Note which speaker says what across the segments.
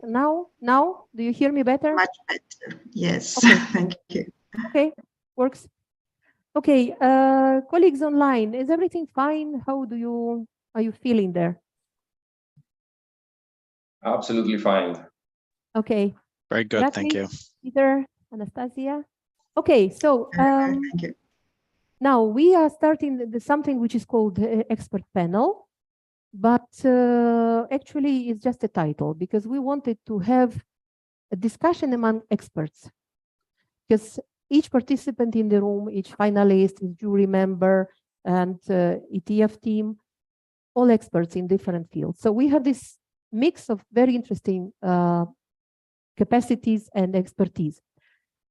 Speaker 1: Now, do you hear me better?
Speaker 2: Much better. Yes.
Speaker 1: Okay.
Speaker 2: Thank you.
Speaker 1: Okay, works. Okay, colleagues online, is everything fine? How are you feeling there?
Speaker 3: Absolutely fine.
Speaker 1: Okay.
Speaker 4: Very good, thank you.
Speaker 1: Peter, Anastasia. Okay, so
Speaker 2: Thank you.
Speaker 1: now we are starting something which is called expert panel, but actually it's just a title because we wanted to have a discussion among experts, because each participant in the room, each finalist, each jury member, and ETF team, all experts in different fields. So we have this mix of very interesting capacities and expertise.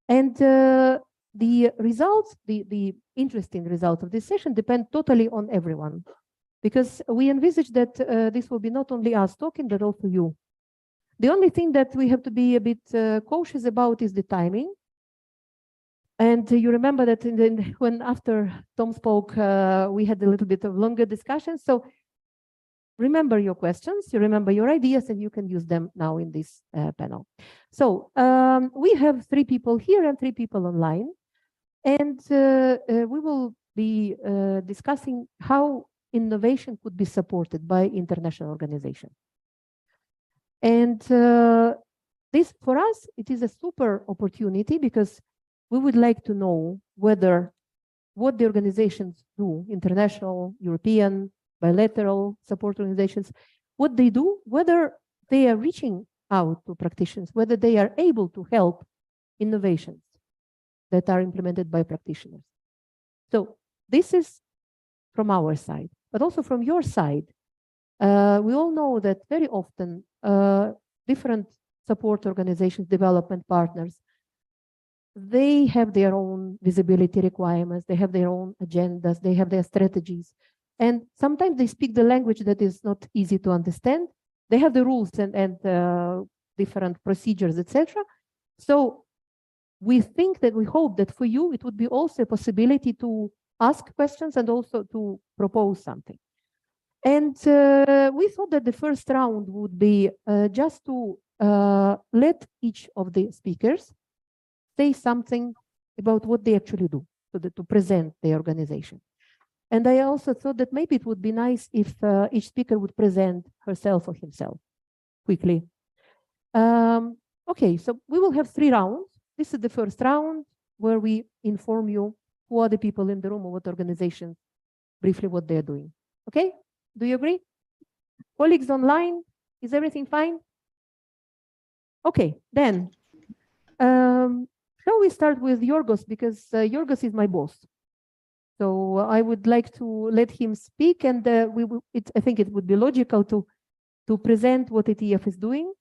Speaker 1: And the results, the interesting results of this session depend totally on everyone, because we envisage that this will be not only us talking, but also you. The only thing that we have to be a bit cautious about is the timing. And you remember that when after Tom spoke, we had a little bit of longer discussion. So remember your questions, you remember your ideas, and you can use them now in this panel. So we have 3 people here and 3 people online. And we will be discussing how innovation could be supported by international organizations. And this, for us, it is a super opportunity because we would like to know whether what the organizations do, international, European, bilateral support organizations, what they do, whether they are reaching out to practitioners, whether they are able to help innovations that are implemented by practitioners. So this is from our side, but also from your side. We all know that very often different support organizations, development partners, they have their own visibility requirements, they have their own agendas, they have their strategies. And sometimes they speak the language that is not easy to understand. They have the rules and different procedures, etc. So we think that, we hope that for you, it would be also a possibility to ask questions and also to propose something. And we thought that the first round would be just to let each of the speakers say something about what they actually do, so that to present their organization. And I also thought that maybe it would be nice if each speaker would present herself or himself quickly. Okay, so we will have 3 rounds. This is the first round where we inform you who are the people in the room or what organizations, briefly what they're doing. Okay, do you agree? Colleagues online, is everything fine? Okay, then shall we start with Yorgos, because Yorgos is my boss. So I would like to let him speak, and I think it would be logical to present what ETF is doing,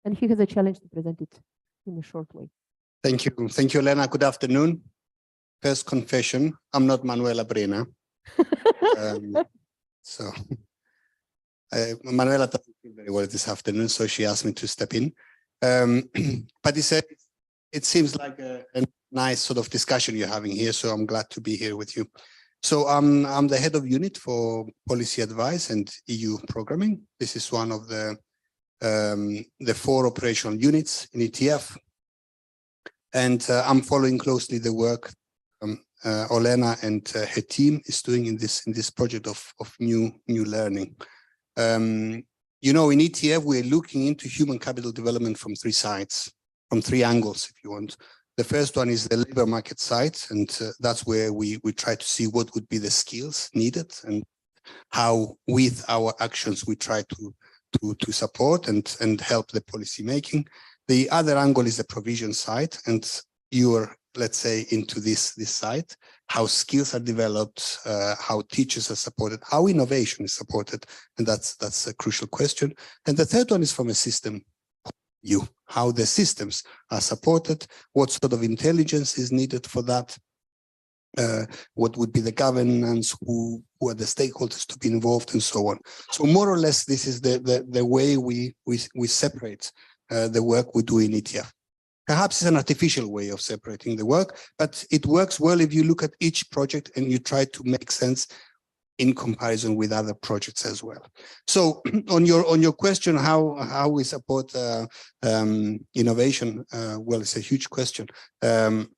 Speaker 1: and he has a challenge to present it in a short way.
Speaker 5: Thank you, Elena. Good afternoon. First confession: I'm not Manuela Brena. Manuela doesn't feel very well this afternoon, so she asked me to step in. But it seems like a nice sort of discussion you're having here, so I'm glad to be here with you. So I'm the head of unit for policy advice and EU programming. This is one of the 4 operational units in ETF, and I'm following closely the work Olena and her team is doing in this project of new learning. You know, in ETF we're looking into human capital development from 3 sides, from 3 angles, if you want. The first one is the labor market side, and that's where we try to see what would be the skills needed and how, with our actions, we try to support and help the policy making. The other angle is the provision side, and you're, let's say, into this side, how skills are developed, how teachers are supported, how innovation is supported, and that's a crucial question. And the third one is from a system view, how the systems are supported, what sort of intelligence is needed for that, what would be the governance, who are the stakeholders to be involved, and so on. So more or less, this is the way we separate the work we do in ETF. Perhaps it's an artificial way of separating the work, but it works well if you look at each project and you try to make sense in comparison with other projects as well. So on your question, how we support innovation, well, it's a huge question. Quite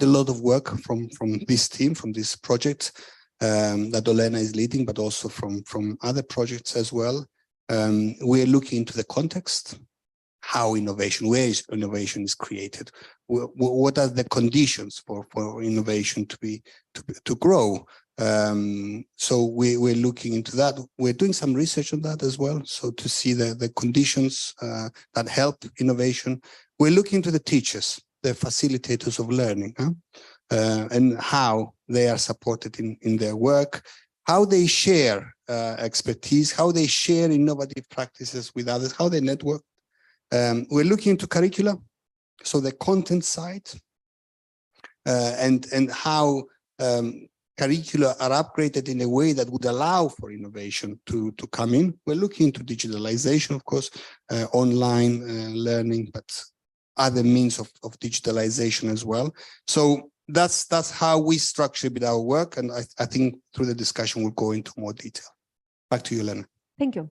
Speaker 5: a lot of work from this team, from this project that Olena is leading, but also from other projects as well. We're looking into the context, how innovation, where is innovation is created, what are the conditions for innovation to grow. So we're looking into that. We're doing some research on that as well. So to see the conditions that help innovation. We're looking into the teachers, the facilitators of learning, and how they are supported in their work, how they share expertise, how they share innovative practices with others, how they network. We're looking into curricula, so the content side, and how curricula are upgraded in a way that would allow for innovation to come in. We're looking into digitalization, of course, online learning, but other means of digitalization as well. So that's how we structure a bit our work, and I think through the discussion we'll go into more detail. Back to you, Lena.
Speaker 1: Thank you.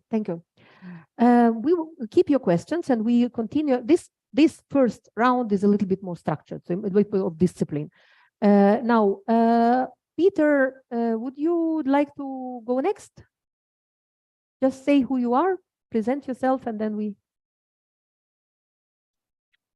Speaker 1: We will keep your questions, and we continue. This first round is a little bit more structured, so a little bit of discipline. Now, Peter, would you like to go next? Just say who you are, present yourself, and then we.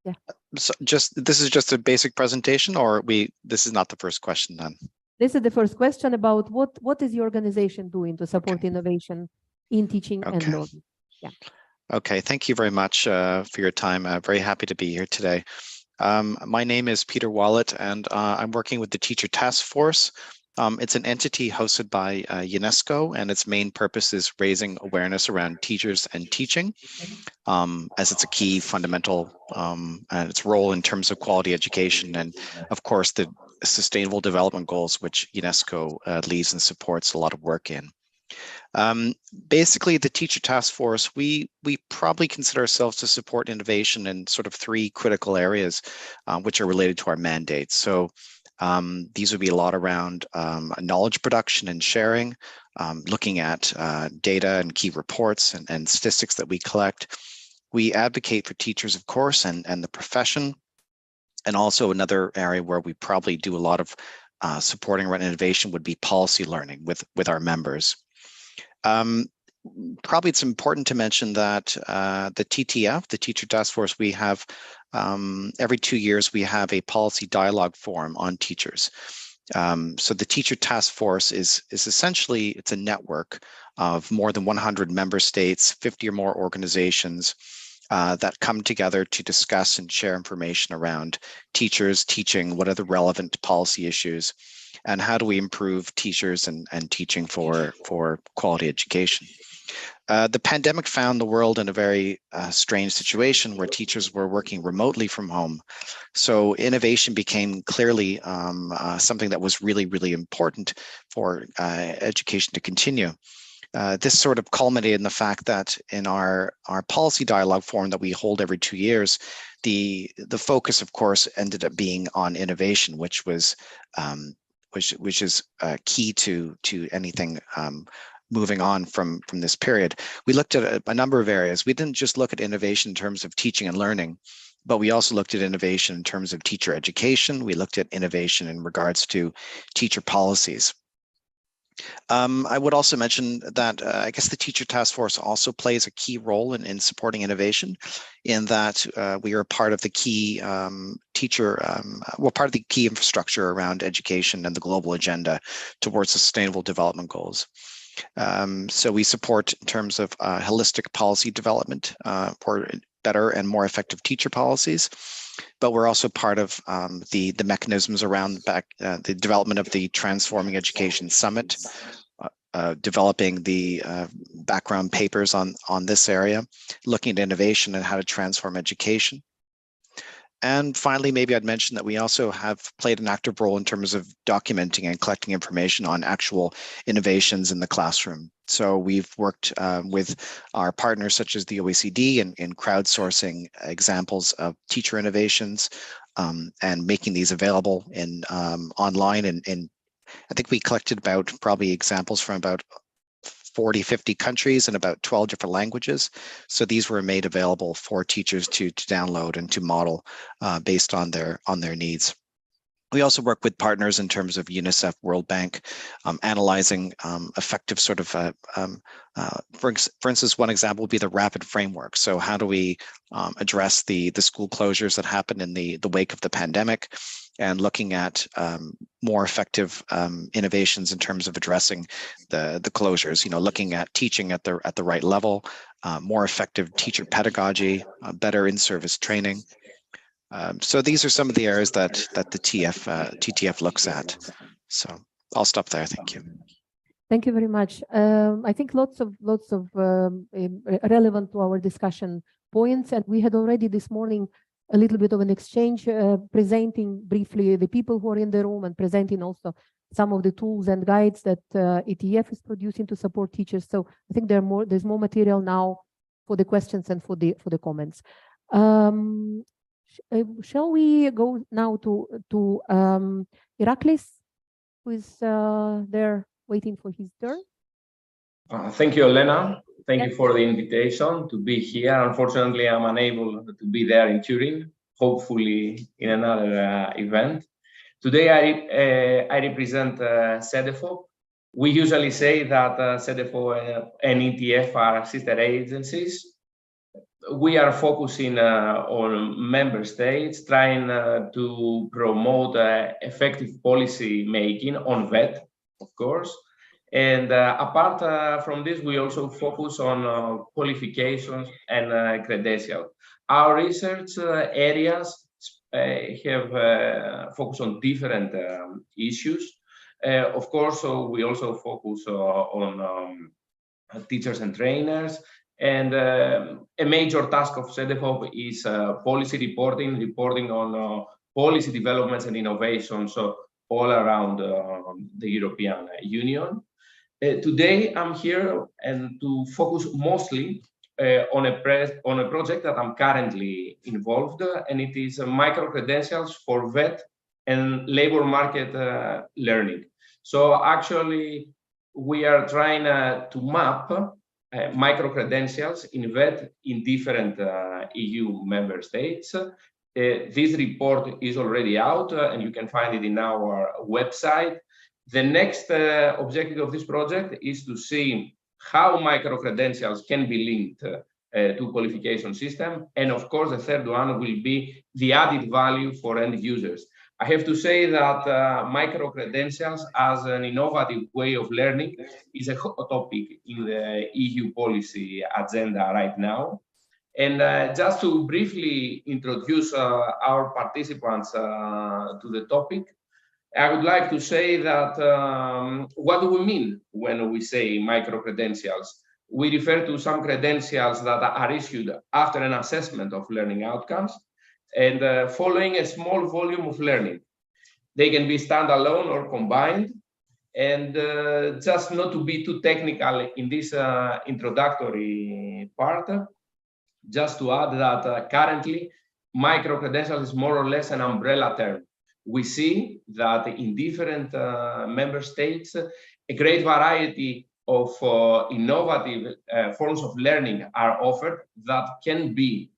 Speaker 1: Yeah.
Speaker 3: So this is just a basic presentation, or this is not the first question then?
Speaker 1: This is the first question about what is your organization doing to support innovation in teaching and learning. Yeah.
Speaker 3: Okay, thank you very much for your time. Very happy to be here today. My name is Peter Wallet, and I'm working with the Teacher Task Force. It's an entity hosted by UNESCO, and its main purpose is raising awareness around teachers and teaching, as it's a key fundamental and its role in terms of quality education, and of course the Sustainable Development Goals, which UNESCO leads and supports a lot of work in. Basically, the Teacher Task Force, we probably consider ourselves to support innovation in sort of three critical areas, which are related to our mandates. So these would be a lot around knowledge production and sharing, looking at data and key reports and statistics that we collect. We advocate for teachers, of course, and the profession. And also another area where we probably do a lot of supporting around innovation would be policy learning with our members. Probably it's important to mention that the TTF, the Teacher Task Force, we have every 2 years we have a policy dialogue forum on teachers. So the Teacher Task Force is essentially, it's a network of more than 100 member states, 50 or more organizations that come together to discuss and share information around teachers, teaching, what are the relevant policy issues, and how do we improve teachers and teaching for quality education. The pandemic found the world in a very strange situation where teachers were working remotely from home. So innovation became clearly something that was really, really important for education to continue. This sort of culminated in the fact that in our policy dialogue forum that we hold every 2 years, the focus, of course, ended up being on innovation, which was which is key to anything moving on from this period. We looked at a number of areas. We didn't just look at innovation in terms of teaching and learning, but we also looked at innovation in terms of teacher education. We looked at innovation in regards to teacher policies. I would also mention that I guess the Teacher Task Force also plays a key role in supporting innovation, in that we are part of the key part of the key infrastructure around education and the global agenda towards Sustainable Development Goals. So we support in terms of holistic policy development for better and more effective teacher policies, but we're also part of the mechanisms around the development of the Transforming Education Summit, developing the background papers on this area, looking at innovation and how to transform education. And finally, maybe I'd mention that we also have played an active role in terms of documenting and collecting information on actual innovations in the classroom. So we've worked with our partners such as the OECD in crowdsourcing examples of teacher innovations and making these available in online and in I think we collected about probably examples from about 40, 50 countries and about 12 different languages. So these were made available for teachers to download and to model based on their needs. We also work with partners in terms of UNICEF, World Bank, analyzing effective sort of, for instance, one example would be the rapid framework. So how do we address the school closures that happened in the wake of the pandemic, and looking at more effective innovations in terms of addressing the closures, looking at teaching at the right level, more effective teacher pedagogy, better in-service training. So these are some of the areas that the TTF looks at. So I'll stop there. Thank you.
Speaker 1: Thank you very much. I think lots of relevant to our discussion points, and we had already this morning a little bit of an exchange, presenting briefly the people who are in the room and presenting also some of the tools and guides that ETF is producing to support teachers. So I think there's more material now for the questions and for the comments. Shall we go now to Iraklis, who is there waiting for his turn?
Speaker 4: Thank you, Elena. Thank you for the invitation to be here. Unfortunately, I'm unable to be there in Turin, hopefully in another event. Today, I represent CEDEFOP. We usually say that CEDEFOP and ETF are sister agencies. We are focusing on member states, trying to promote effective policy making on VET, of course. And apart from this, we also focus on qualifications and credentials. Our research areas have focused on different issues. Of course, so we also focus on teachers and trainers. And a major task of CEDEFOP is policy reporting on policy developments and innovations all around the European Union. Today, I'm here and to focus mostly on a project that I'm currently involved, and it is micro-credentials for VET and labor market learning. So actually, we are trying to map micro-credentials in VET in different EU member states. This report is already out and you can find it in our website. The next objective of this project is to see how micro-credentials can be linked to qualification system. And of course, the third one will be the added value for end users. I have to say that micro-credentials as an innovative way of learning is a hot topic in the EU policy agenda right now. And just to briefly introduce our participants to the topic, I would like to say that what do we mean when we say micro-credentials? We refer to some credentials that are issued after an assessment of learning outcomes and following a small volume of learning. They can be standalone or combined. And just not to be too technical in this introductory part, just to add that currently, micro-credentials is more or less an umbrella term. We see that in different member states, a great variety of innovative forms of learning are offered that can be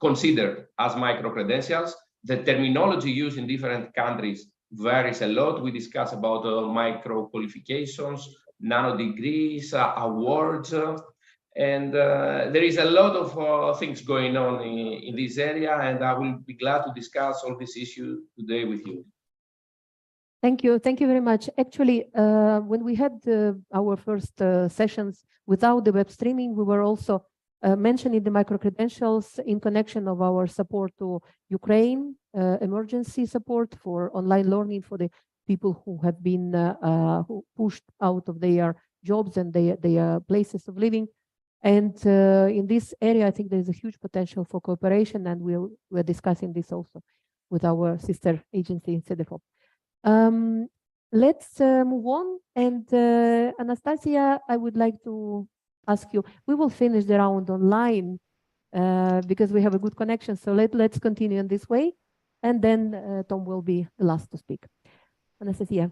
Speaker 4: considered as micro-credentials. The terminology used in different countries varies a lot. We discuss about micro-qualifications, nano degrees, awards, and there is a lot of things going on in this area, and I will be glad to discuss all these issues today with you.
Speaker 1: Thank you. Thank you very much. Actually, when we had our first sessions without the web streaming, we were also mentioning the micro-credentials in connection of our support to Ukraine, emergency support for online learning for the people who have been who pushed out of their jobs and their places of living. And in this area, I think there's a huge potential for cooperation, and we're discussing this also with our sister agency, CEDEFOP. Let's move on. And Anastasia, I would like to ask you, we will finish the round online because we have a good connection. So let's continue in this way. And then Tom will be the last to speak. Anastasia.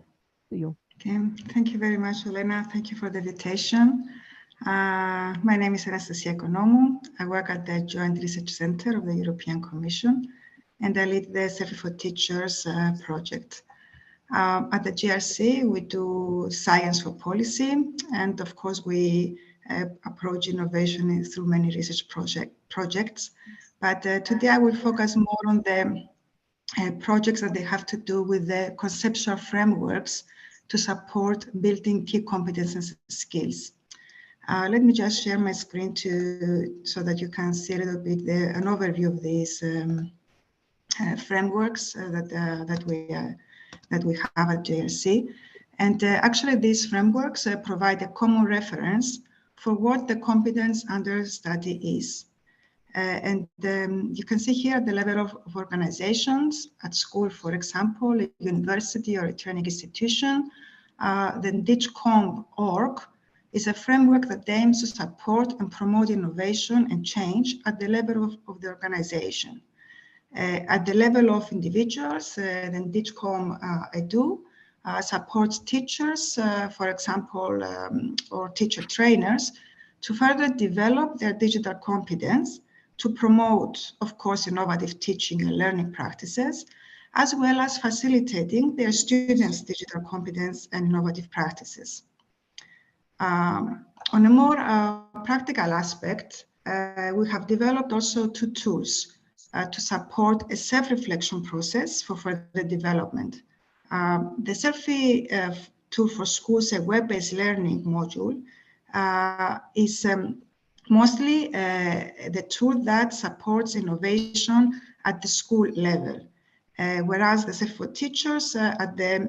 Speaker 1: to you.
Speaker 2: Okay, thank you very much, Elena. Thank you for the invitation. My name is Anastasia Economou. I work at the Joint Research Center of the European Commission, and I lead the Survey for Teachers project. At the GRC, we do science for policy, and of course, we approach innovation through many research projects. But today, I will focus more on the projects that they have to do with the conceptual frameworks to support building key competences and skills. Let me just share my screen so that you can see a little bit an overview of these frameworks that we have at JRC. And actually, these frameworks provide a common reference for what the competence under study is. You can see here the level of organizations at school, for example, a university or a training institution. Then DIGCOMP.org is a framework that aims to support and promote innovation and change at the level of the organization. At the level of individuals, then DIGCOM.edu supports teachers, for example, or teacher trainers to further develop their digital competence, to promote, of course, innovative teaching and learning practices, as well as facilitating their students' digital competence and innovative practices. On a more practical aspect, we have developed also 2 tools to support a self-reflection process for further development. The Selfie tool for schools, a web-based learning module, is mostly the tool that supports innovation at the school level, whereas the Selfie for teachers at the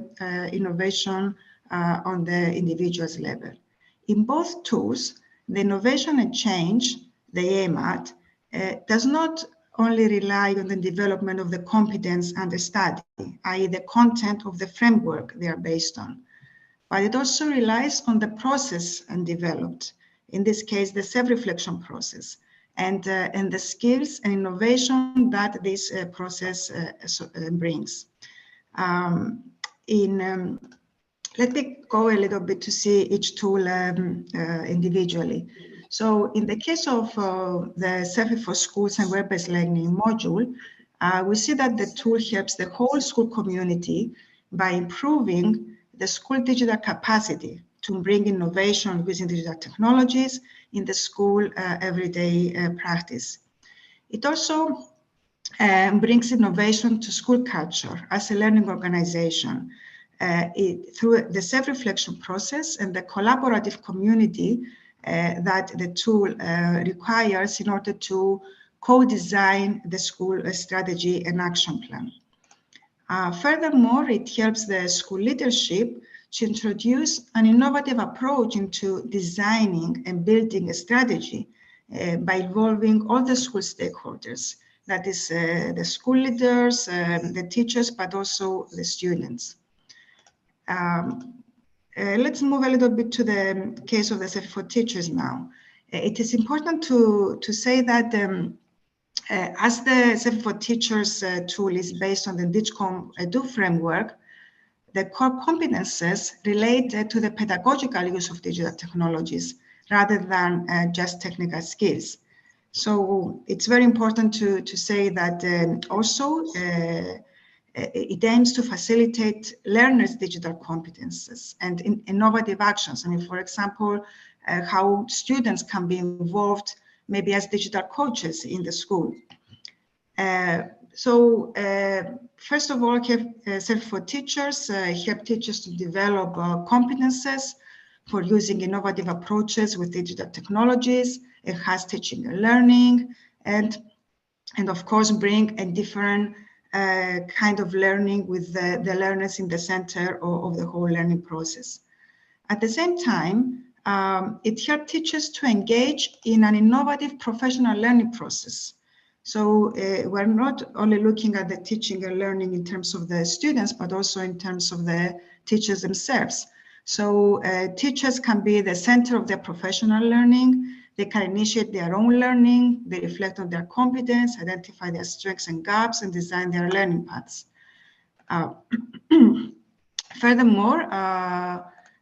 Speaker 2: innovation on the individual's level. In both tools, the innovation and change they aim at does not only rely on the development of the competence under study, i.e. the content of the framework they are based on, but it also relies on the process and developed, in this case, the self-reflection process, and the skills and innovation that this process brings. Let me go a little bit to see each tool individually. So in the case of the Survey for Schools and Web-based Learning module, we see that the tool helps the whole school community by improving the school digital capacity to bring innovation using digital technologies in the school everyday practice. It also brings innovation to school culture as a learning organization through the self-reflection process and the collaborative community that the tool requires in order to co-design the school strategy and action plan. Furthermore, it helps the school leadership to introduce an innovative approach into designing and building a strategy by involving all the school stakeholders, that is the school leaders, the teachers, but also the students. Let's move a little bit to the case of the Survey for Teachers now. It is important to say that as the Survey for Teachers tool is based on the DIGCOM.edu framework, the core competences relate to the pedagogical use of digital technologies rather than just technical skills. So it's very important to say that also it aims to facilitate learners' digital competences and innovative actions. I mean, for example, how students can be involved maybe as digital coaches in the school. First of all, Survey for Teachers help teachers to develop competences for using innovative approaches with digital technologies, enhance teaching and learning, and of course bring a different kind of learning with the learners in the center of the whole learning process. At the same time, it helps teachers to engage in an innovative professional learning process. So we're not only looking at the teaching and learning in terms of the students, but also in terms of the teachers themselves. So teachers can be the center of their professional learning. They can initiate their own learning. They reflect on their competence, identify their strengths and gaps, and design their learning paths. Furthermore,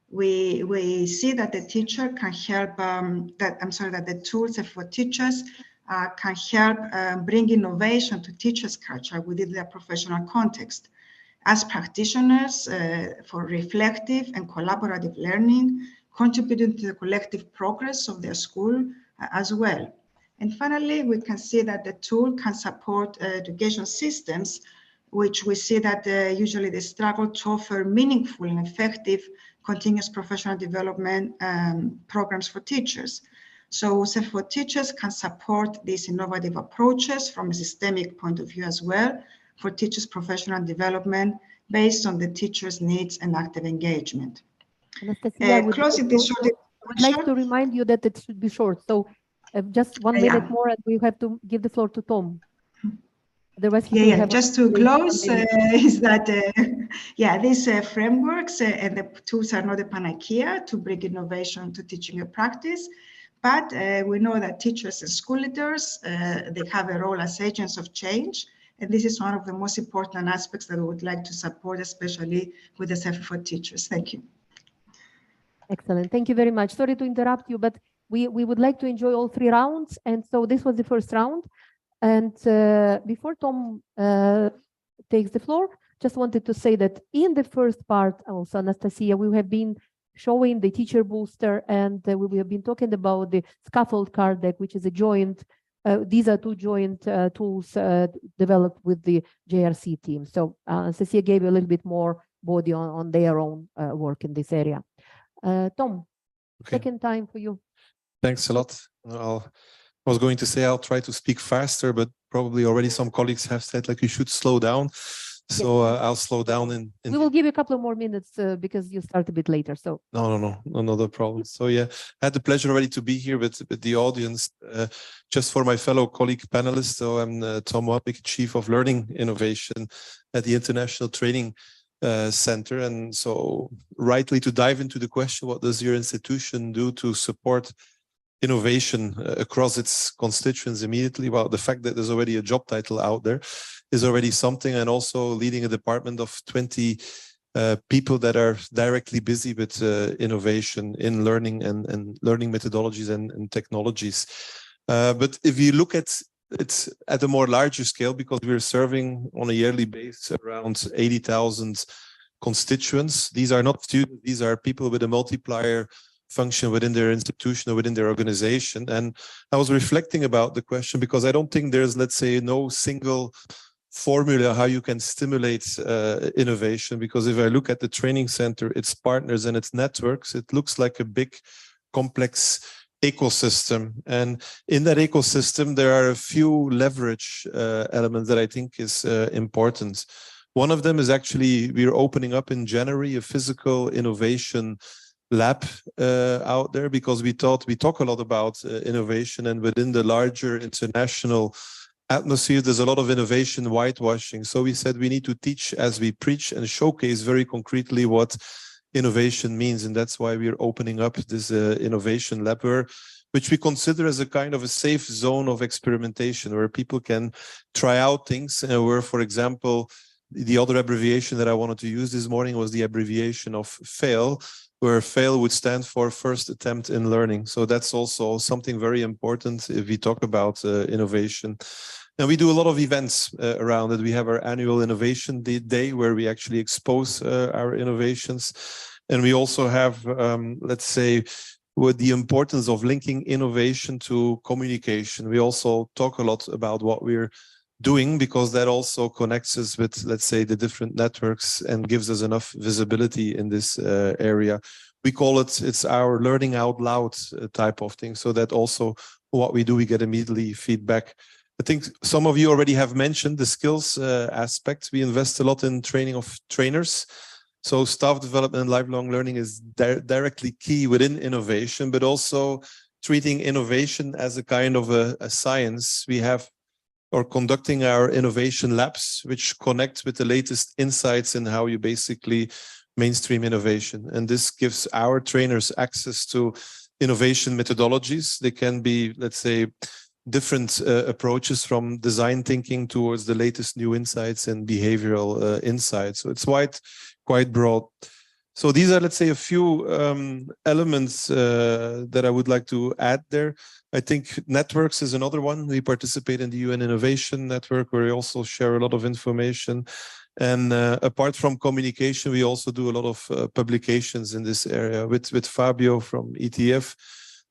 Speaker 2: we see that the teacher can help, that the tools for teachers can help bring innovation to teachers' culture within their professional context. As practitioners for reflective and collaborative learning, contributing to the collective progress of their school as well. And finally, we can see that the tool can support education systems, which we see that usually they struggle to offer meaningful and effective continuous professional development programs for teachers. So for teachers can support these innovative approaches from a systemic point of view as well for teachers' professional development based on the teacher's needs and active engagement.
Speaker 1: Anastasia, I would like to remind you that it should be short. So just 1 minute more and we have to give the floor to Tom.
Speaker 2: Just to close, is that these frameworks and the tools are not a panacea to bring innovation to teaching and practice, but we know that teachers and school leaders, they have a role as agents of change, and this is one of the most important aspects that we would like to support, especially with the Etf for Teachers. Thank you.
Speaker 1: Excellent. Thank you very much. Sorry to interrupt you, but we would like to enjoy all 3 rounds, and so this was the first round. And before Tom takes the floor, just wanted to say that in the first part, also Anastasia, we have been showing the teacher booster, and we have been talking about the scaffold card deck, which is a joint. These are 2 joint tools developed with the JRC team. So Anastasia gave you a little bit more body on their own work in this area. Tom, second time for you.
Speaker 6: Thanks a lot. I was going to say I'll try to speak faster, but probably already some colleagues have said like you should slow down. So I'll slow down. We
Speaker 1: will give you a couple of more minutes because you start a bit later. So
Speaker 6: no problem. So I had the pleasure already to be here with the audience. Just for my fellow colleague panelists, so I'm Tom Wapick, Chief of Learning Innovation at the International Training Center. And so rightly to dive into the question, what does your institution do to support innovation across its constituents immediately? Well, the fact that there's already a job title out there is already something, and also leading a department of 20 people that are directly busy with innovation in learning and learning methodologies and technologies. But if you look at it at a more larger scale, because we're serving on a yearly basis around 80,000 constituents, these are not students, these are people with a multiplier function within their institution or within their organization. And I was reflecting about the question because I don't think there's, let's say, no single formula how you can stimulate innovation, because if I look at the training center, its partners and its networks, it looks like a big complex ecosystem. And in that ecosystem, there are a few leverage elements that I think is important. One of them is actually, we're opening up in January a physical innovation lab out there, because we thought we talk a lot about innovation, and within the larger international atmosphere there's a lot of innovation whitewashing. So we said we need to teach as we preach and showcase very concretely what innovation means, and that's why we're opening up this innovation lab, which we consider as a kind of a safe zone of experimentation where people can try out things, where, for example, the other abbreviation that I wanted to use this morning was the abbreviation of FAIL, where FAIL would stand for first attempt in learning. So that's also something very important if we talk about innovation. And we do a lot of events around it. We have our annual Innovation Day where we actually expose our innovations. And we also have, let's say, with the importance of linking innovation to communication. We also talk a lot about what we're doing, because that also connects us with, let's say, the different networks and gives us enough visibility in this area. We call it's our learning out loud type of thing. So that also what we do, we get immediately feedback. I think some of you already have mentioned the skills aspect. We invest a lot in training of trainers. So staff development and lifelong learning is directly key within innovation, but also treating innovation as a kind of a science. We have or conducting our innovation labs, which connect with the latest insights in how you basically mainstream innovation. And this gives our trainers access to innovation methodologies. They can be, let's say, different approaches from design thinking towards the latest new insights and behavioral insights. So it's quite broad. So these are, let's say, a few elements that I would like to add there. I think networks is another one. We participate in the UN Innovation Network, where we also share a lot of information. And apart from communication, we also do a lot of publications in this area. With Fabio from Etf,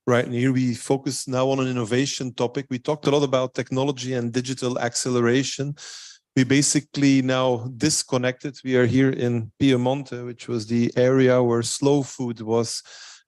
Speaker 6: right here, we focus now on an innovation topic. We talked a lot about technology and digital acceleration. We basically now disconnected. We are here in Piemonte, which was the area where slow food was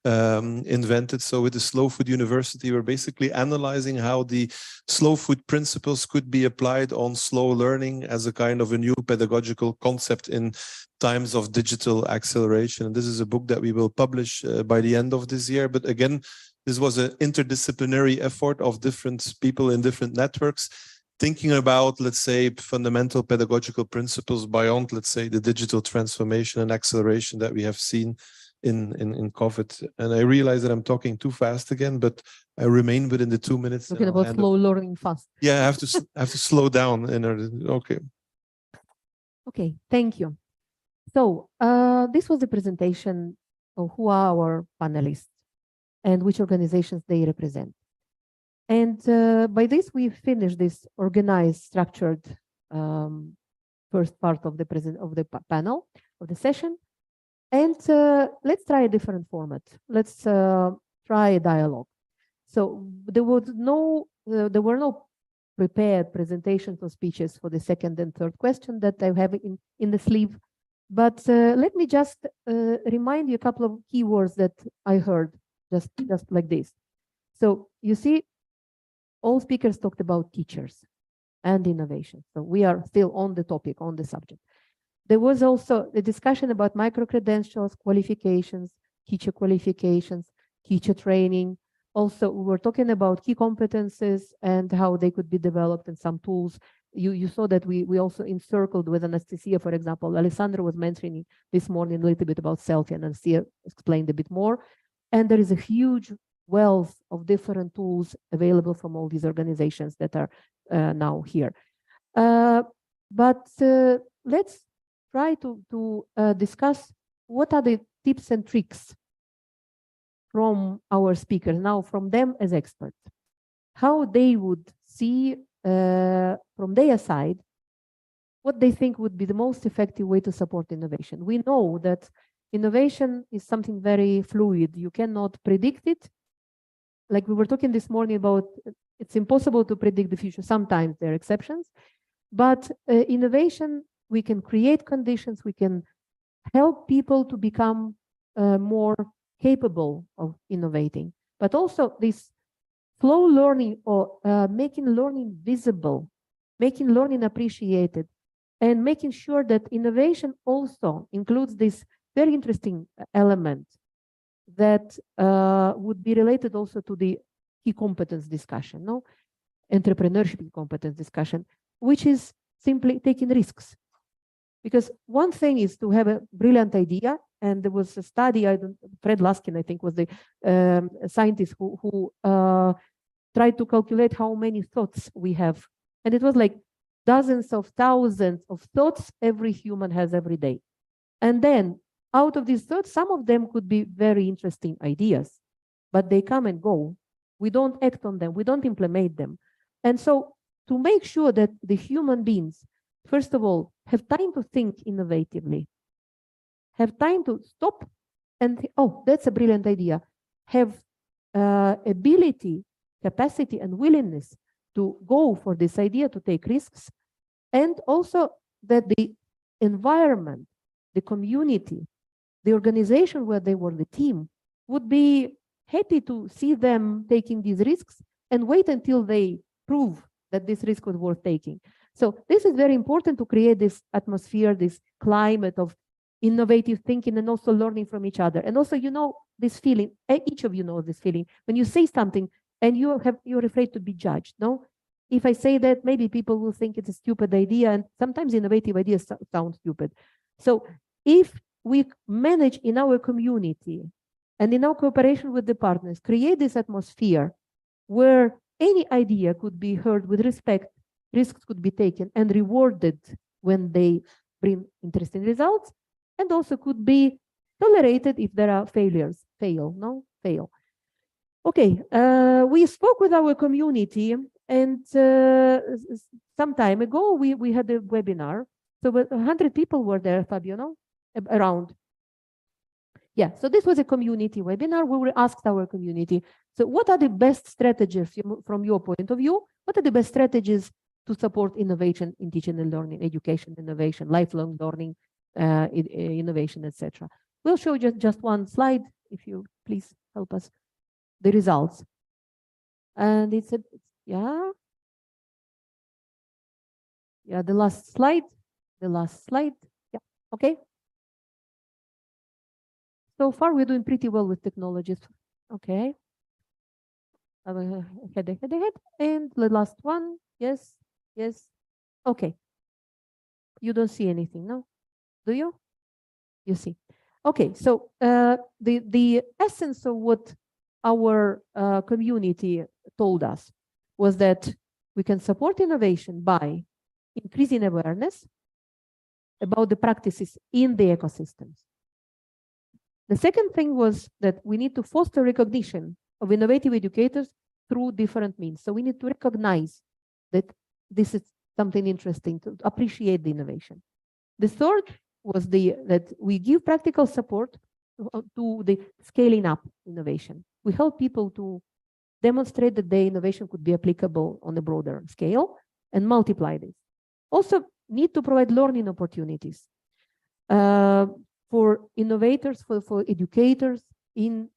Speaker 6: invented. So with the Slow Food University, we're basically analyzing how the slow food principles could be applied on slow learning as a kind of a new pedagogical concept in times of digital acceleration. And this is a book that we will publish by the end of this year. But again, this was an interdisciplinary effort of different people in different networks, thinking about, let's say, fundamental pedagogical principles beyond, let's say, the digital transformation and acceleration that we have seen in COVID. And I realize that I'm talking too fast again, but I remain within the 2 minutes.
Speaker 1: Talking about slow learning fast.
Speaker 6: Yeah, I have to slow down in order. Okay.
Speaker 1: Okay, thank you. So this was the presentation of who are our panelists and which organizations they represent. And by this, we finished this organized, structured first part of the panel, of the session. And let's try a different format. Let's try a dialogue. So there were no prepared presentations or speeches for the second and third question that I have in the sleeve. But let me just remind you a couple of keywords that I heard just like this. So you see, all speakers talked about teachers and innovation. So we are still on the topic, on the subject. There was also a discussion about micro-credentials, qualifications, teacher qualifications, teacher training. Also, we were talking about key competences and how they could be developed and some tools. You saw that we also encircled with Anastasia, for example. Alessandra was mentioning this morning a little bit about selfie, and Anastasia explained a bit more. And there is a huge wealth of different tools available from all these organizations that are now here. But let's try to discuss what are the tips and tricks from our speakers, now from them as experts, how they would see from their side what they think would be the most effective way to support innovation. We know that innovation is something very fluid. You cannot predict it. Like we were talking this morning about, it's impossible to predict the future. Sometimes there are exceptions, but innovation, we can create conditions, we can help people to become more capable of innovating. But also this slow learning or making learning visible, making learning appreciated, and making sure that innovation also includes this very interesting element that would be related also to the key competence discussion, no? Entrepreneurship competence discussion, which is simply taking risks. Because one thing is to have a brilliant idea, and there was a study, Fred Laskin, I think, was the scientist who tried to calculate how many thoughts we have. And it was like dozens of thousands of thoughts every human has every day. And then out of these thoughts, some of them could be very interesting ideas, but they come and go. We don't act on them, we don't implement them. And so to make sure that the human beings, first of all, have time to think innovatively, have time to stop and think, oh, that's a brilliant idea, have ability, capacity, and willingness to go for this idea, to take risks, and also that the environment, the community, the organization where they were the team would be happy to see them taking these risks and wait until they prove that this risk was worth taking. So this is very important to create this atmosphere, this climate of innovative thinking and also learning from each other. And also, you know, this feeling, each of you knows this feeling, when you say something and you're afraid to be judged, no? If I say that, maybe people will think it's a stupid idea, and sometimes innovative ideas sound stupid. So if we manage in our community and in our cooperation with the partners, create this atmosphere where any idea could be heard with respect, risks could be taken and rewarded when they bring interesting results, and also could be tolerated if there are failures. Fail. Okay, we spoke with our community, and some time ago we had a webinar. So 100 people were there, Fabio, no? Around. Yeah, so this was a community webinar where we asked our community, so what are the best strategies from your point of view? What are the best strategies to support innovation in teaching and learning, education innovation, lifelong learning, innovation, etc.? We'll show just one slide, if you please help us, the results. And it's yeah, the last slide, yeah, okay. So far, we're doing pretty well with technologies. Okay. Head. And the last one. Yes. Okay. You don't see anything, no? Do you? You see. Okay. So the essence of what our community told us was that we can support innovation by increasing awareness about the practices in the ecosystems. The second thing was that we need to foster recognition of innovative educators through different means. So we need to recognize that this is something interesting, to appreciate the innovation. The third was that we give practical support to the scaling up innovation. We help people to demonstrate that the innovation could be applicable on a broader scale and multiply this. Also need to provide learning opportunities for innovators, for educators in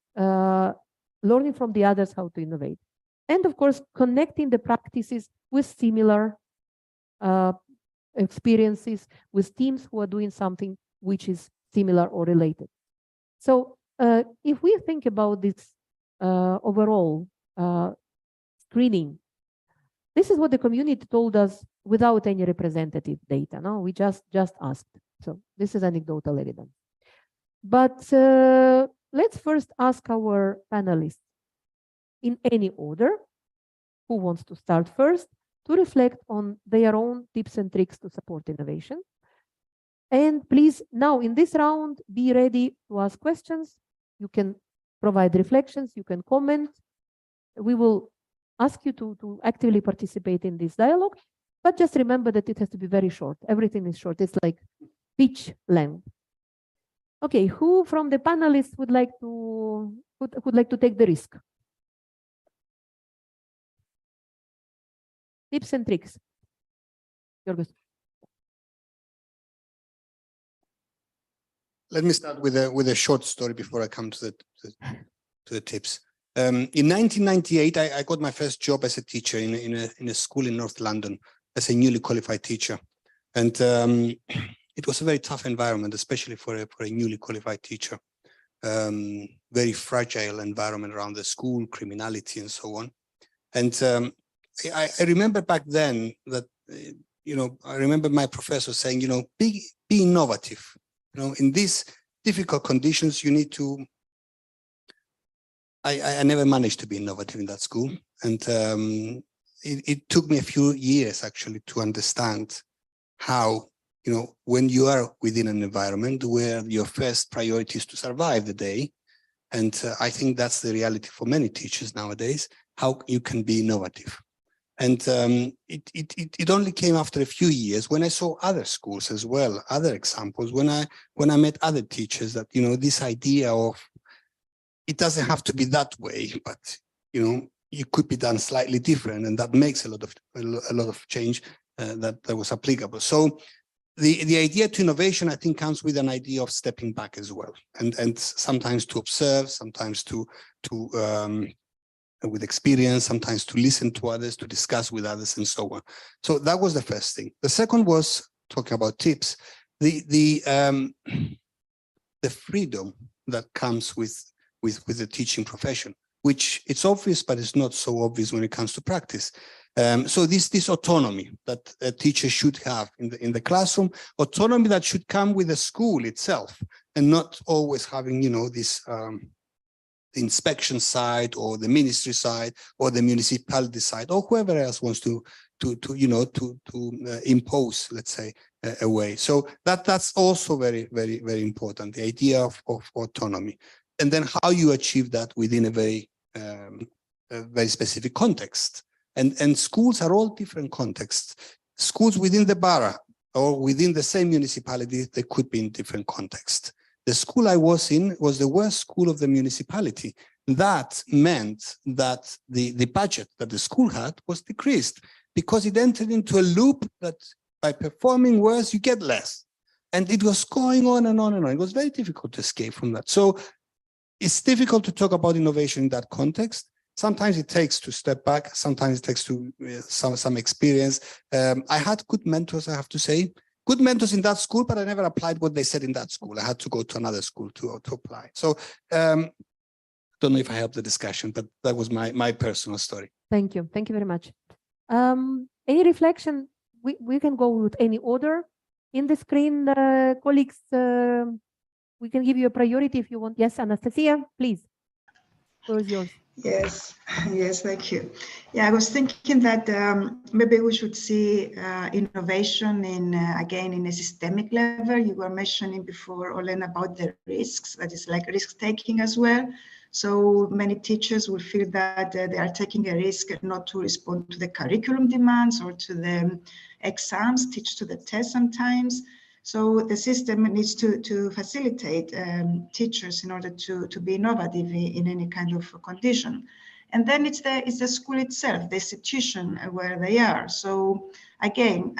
Speaker 1: learning from the others how to innovate. And of course, connecting the practices with similar experiences, with teams who are doing something which is similar or related. So if we think about this overall screening, this is what the community told us without any representative data. No, we just asked. So this is anecdotal evidence. But let's first ask our panelists in any order, who wants to start first, to reflect on their own tips and tricks to support innovation. And please, now in this round, be ready to ask questions. You can provide reflections, you can comment. We will ask you to actively participate in this dialogue, but just remember that it has to be very short. Everything is short. It's like pitch length. Okay, who from the panelists would like to take the risk? Tips and tricks. Jorgos.
Speaker 5: Let me start with a short story before I come to the tips. In 1998, I got my first job as a teacher in a school in North London as a newly qualified teacher, and it was a very tough environment, especially for a newly qualified teacher. Very fragile environment around the school, criminality, and so on. And I remember back then that I remember my professor saying, be innovative. In these difficult conditions, you need to. I never managed to be innovative in that school, and it took me a few years actually to understand how, when you are within an environment where your first priority is to survive the day, and I think that's the reality for many teachers nowadays, how you can be innovative. And it only came after a few years when I saw other schools as well, other examples, when I met other teachers that, this idea of it doesn't have to be that way, but, it could be done slightly different. And that makes a lot of change that was applicable. So the idea to innovation, I think, comes with an idea of stepping back as well. And sometimes to observe, sometimes to with experience, sometimes to listen to others, to discuss with others, and so on. So that was the first thing. The second was talking about tips, the freedom that comes with the teaching profession, which it's obvious, but it's not so obvious when it comes to practice. So this autonomy that a teacher should have in the classroom, autonomy that should come with the school itself, and not always having this inspection side or the ministry side or the municipality side or whoever else wants to impose, let's say, a way. So that's also very, very, very important, the idea of autonomy. And then how you achieve that within a very specific context. And schools are all different contexts. Schools within the borough or within the same municipality, they could be in different contexts. The school I was in was the worst school of the municipality. That meant that the budget that the school had was decreased because it entered into a loop that by performing worse, you get less. And it was going on and on and on. It was very difficult to escape from that. So it's difficult to talk about innovation in that context. Sometimes it takes to step back. Sometimes it takes to some experience. I had good mentors, I have to say. Good mentors in that school, but I never applied what they said in that school. I had to go to another school to apply. So I don't know if I helped the discussion, but that was my personal story.
Speaker 1: Thank you. Thank you very much. Any reflection? We can go with any order. In the screen, colleagues, we can give you a priority if you want. Yes, Anastasia, please. Where is yours?
Speaker 2: Yes, yes, thank you. Yeah, I was thinking that maybe we should see innovation in, again, in a systemic level. You were mentioning before, Olena, about the risks, that is like risk-taking as well. So many teachers will feel that they are taking a risk not to respond to the curriculum demands or to the exams, teach to the test sometimes. So the system needs to facilitate teachers in order to be innovative in any kind of condition. And then it's the school itself, the institution where they are. So again,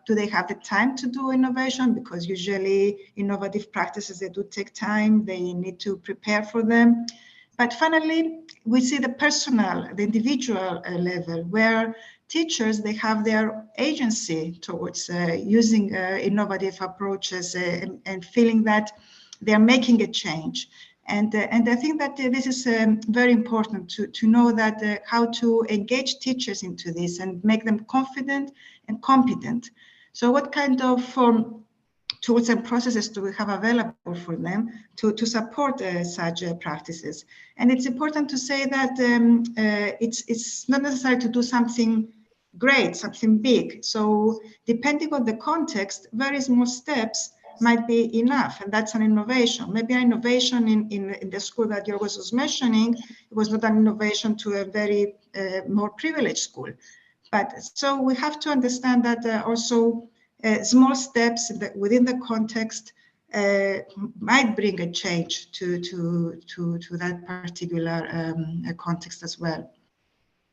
Speaker 2: do they have the time to do innovation? Because usually innovative practices, they do take time. They need to prepare for them. But finally, we see the personal, the individual level where teachers, they have their agency towards using innovative approaches and feeling that they're making a change. And I think that this is very important to know that how to engage teachers into this and make them confident and competent. So what kind of tools and processes do we have available for them to support such practices? And it's important to say that it's not necessary to do something great, something big. So depending on the context, very small steps might be enough, and that's an innovation. Maybe an innovation in the school that Yorgos was mentioning, it was not an innovation to a very more privileged school. But so we have to understand that also small steps within the context might bring a change to that particular context as well.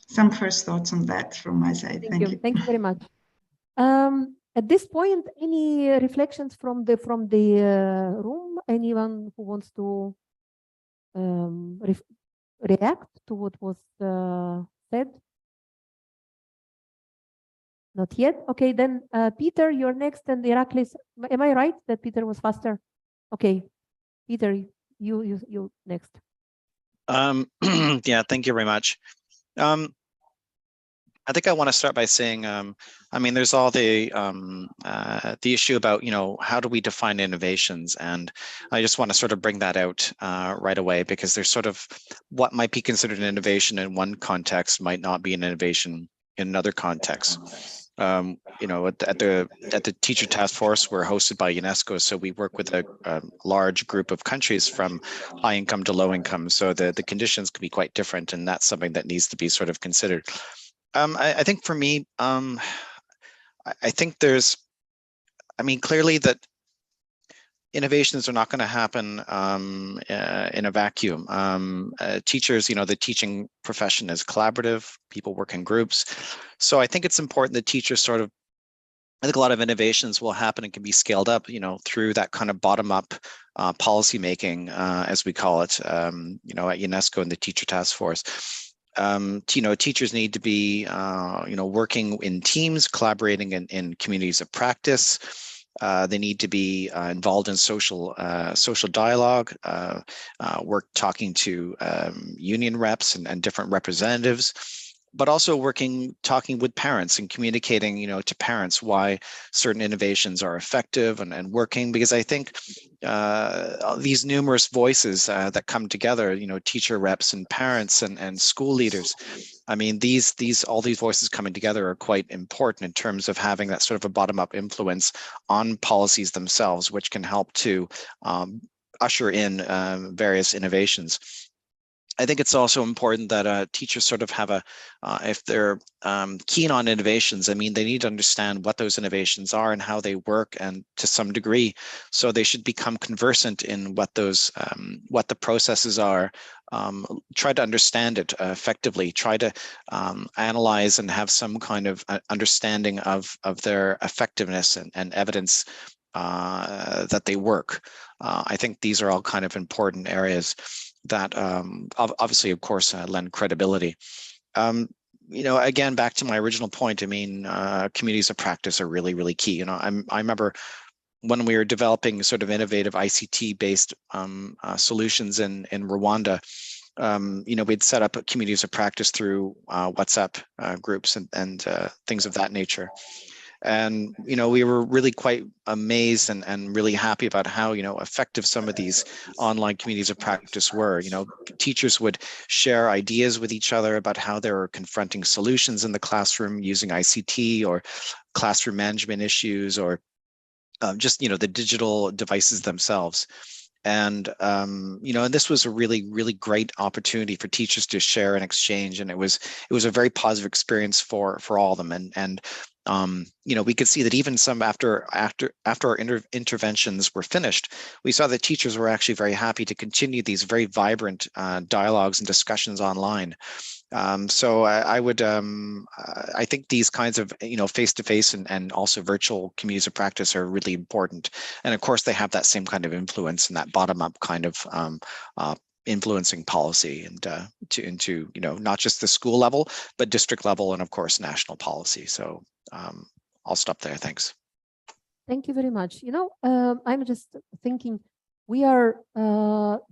Speaker 2: Some first thoughts on that from my side. Thank you.
Speaker 1: Thank you very much. At this point, any reflections from the room? Anyone who wants to react to what was said? Not yet. Okay, then Peter, you're next, and Iraklis. Am I right that Peter was faster? Okay, Peter, you next.
Speaker 3: Yeah, thank you very much. I think I want to start by saying, I mean, there's all the issue about, how do we define innovations? And I just want to sort of bring that out right away, because there's sort of what might be considered an innovation in one context might not be an innovation in another context. At the teacher task force, we're hosted by UNESCO, so we work with a large group of countries from high income to low income. So the conditions can be quite different, and that's something that needs to be sort of considered. I think for me, I think clearly that innovations are not going to happen in a vacuum. Teachers, the teaching profession is collaborative. People work in groups. So I think it's important that teachers I think a lot of innovations will happen and can be scaled up, through that kind of bottom-up policy making, as we call it, at UNESCO and the Teacher Task Force. Teachers need to be, working in teams, collaborating in communities of practice. They need to be involved in social dialogue, talking to union reps and different representatives, but also talking with parents and communicating, to parents why certain innovations are effective and working, because I think these numerous voices that come together, teacher reps and parents and school leaders. I mean, all these voices coming together are quite important in terms of having that sort of a bottom-up influence on policies themselves, which can help to usher in various innovations. I think it's also important that teachers sort of have if they're keen on innovations, I mean, they need to understand what those innovations are and how they work, and to some degree, so they should become conversant in what the processes are. Try to understand it effectively, try to analyze and have some kind of understanding of their effectiveness and evidence that they work. I think these are all kind of important areas that obviously, of course, lend credibility. Again, back to my original point, I mean, communities of practice are really, really key. I remember when we were developing sort of innovative ICT-based solutions in Rwanda, we'd set up communities of practice through WhatsApp groups and things of that nature. And, we were really quite amazed and really happy about how, effective some of these online communities of practice were. Teachers would share ideas with each other about how they were confronting solutions in the classroom using ICT or classroom management issues, or just, the digital devices themselves. And, and this was a really, really great opportunity for teachers to share and exchange. And it was a very positive experience for all of them. And we could see that even some after our interventions were finished, we saw that teachers were actually very happy to continue these very vibrant dialogues and discussions online. So I think these kinds of, face-to-face and also virtual communities of practice are really important. And of course, they have that same kind of influence and that bottom-up kind of influencing policy and into not just the school level, but district level and of course national policy. So I'll stop there. Thanks.
Speaker 1: Thank you very much. I'm just thinking we are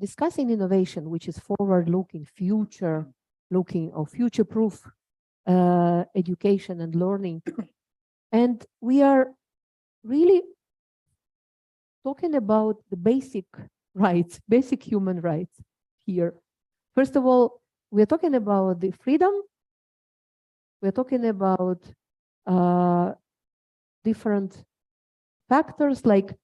Speaker 1: discussing innovation, which is forward-looking, future-looking or future-proof education and learning. And we are really talking about the basic rights, basic human rights here. First of all, we're talking about the freedom. We're talking about different factors, like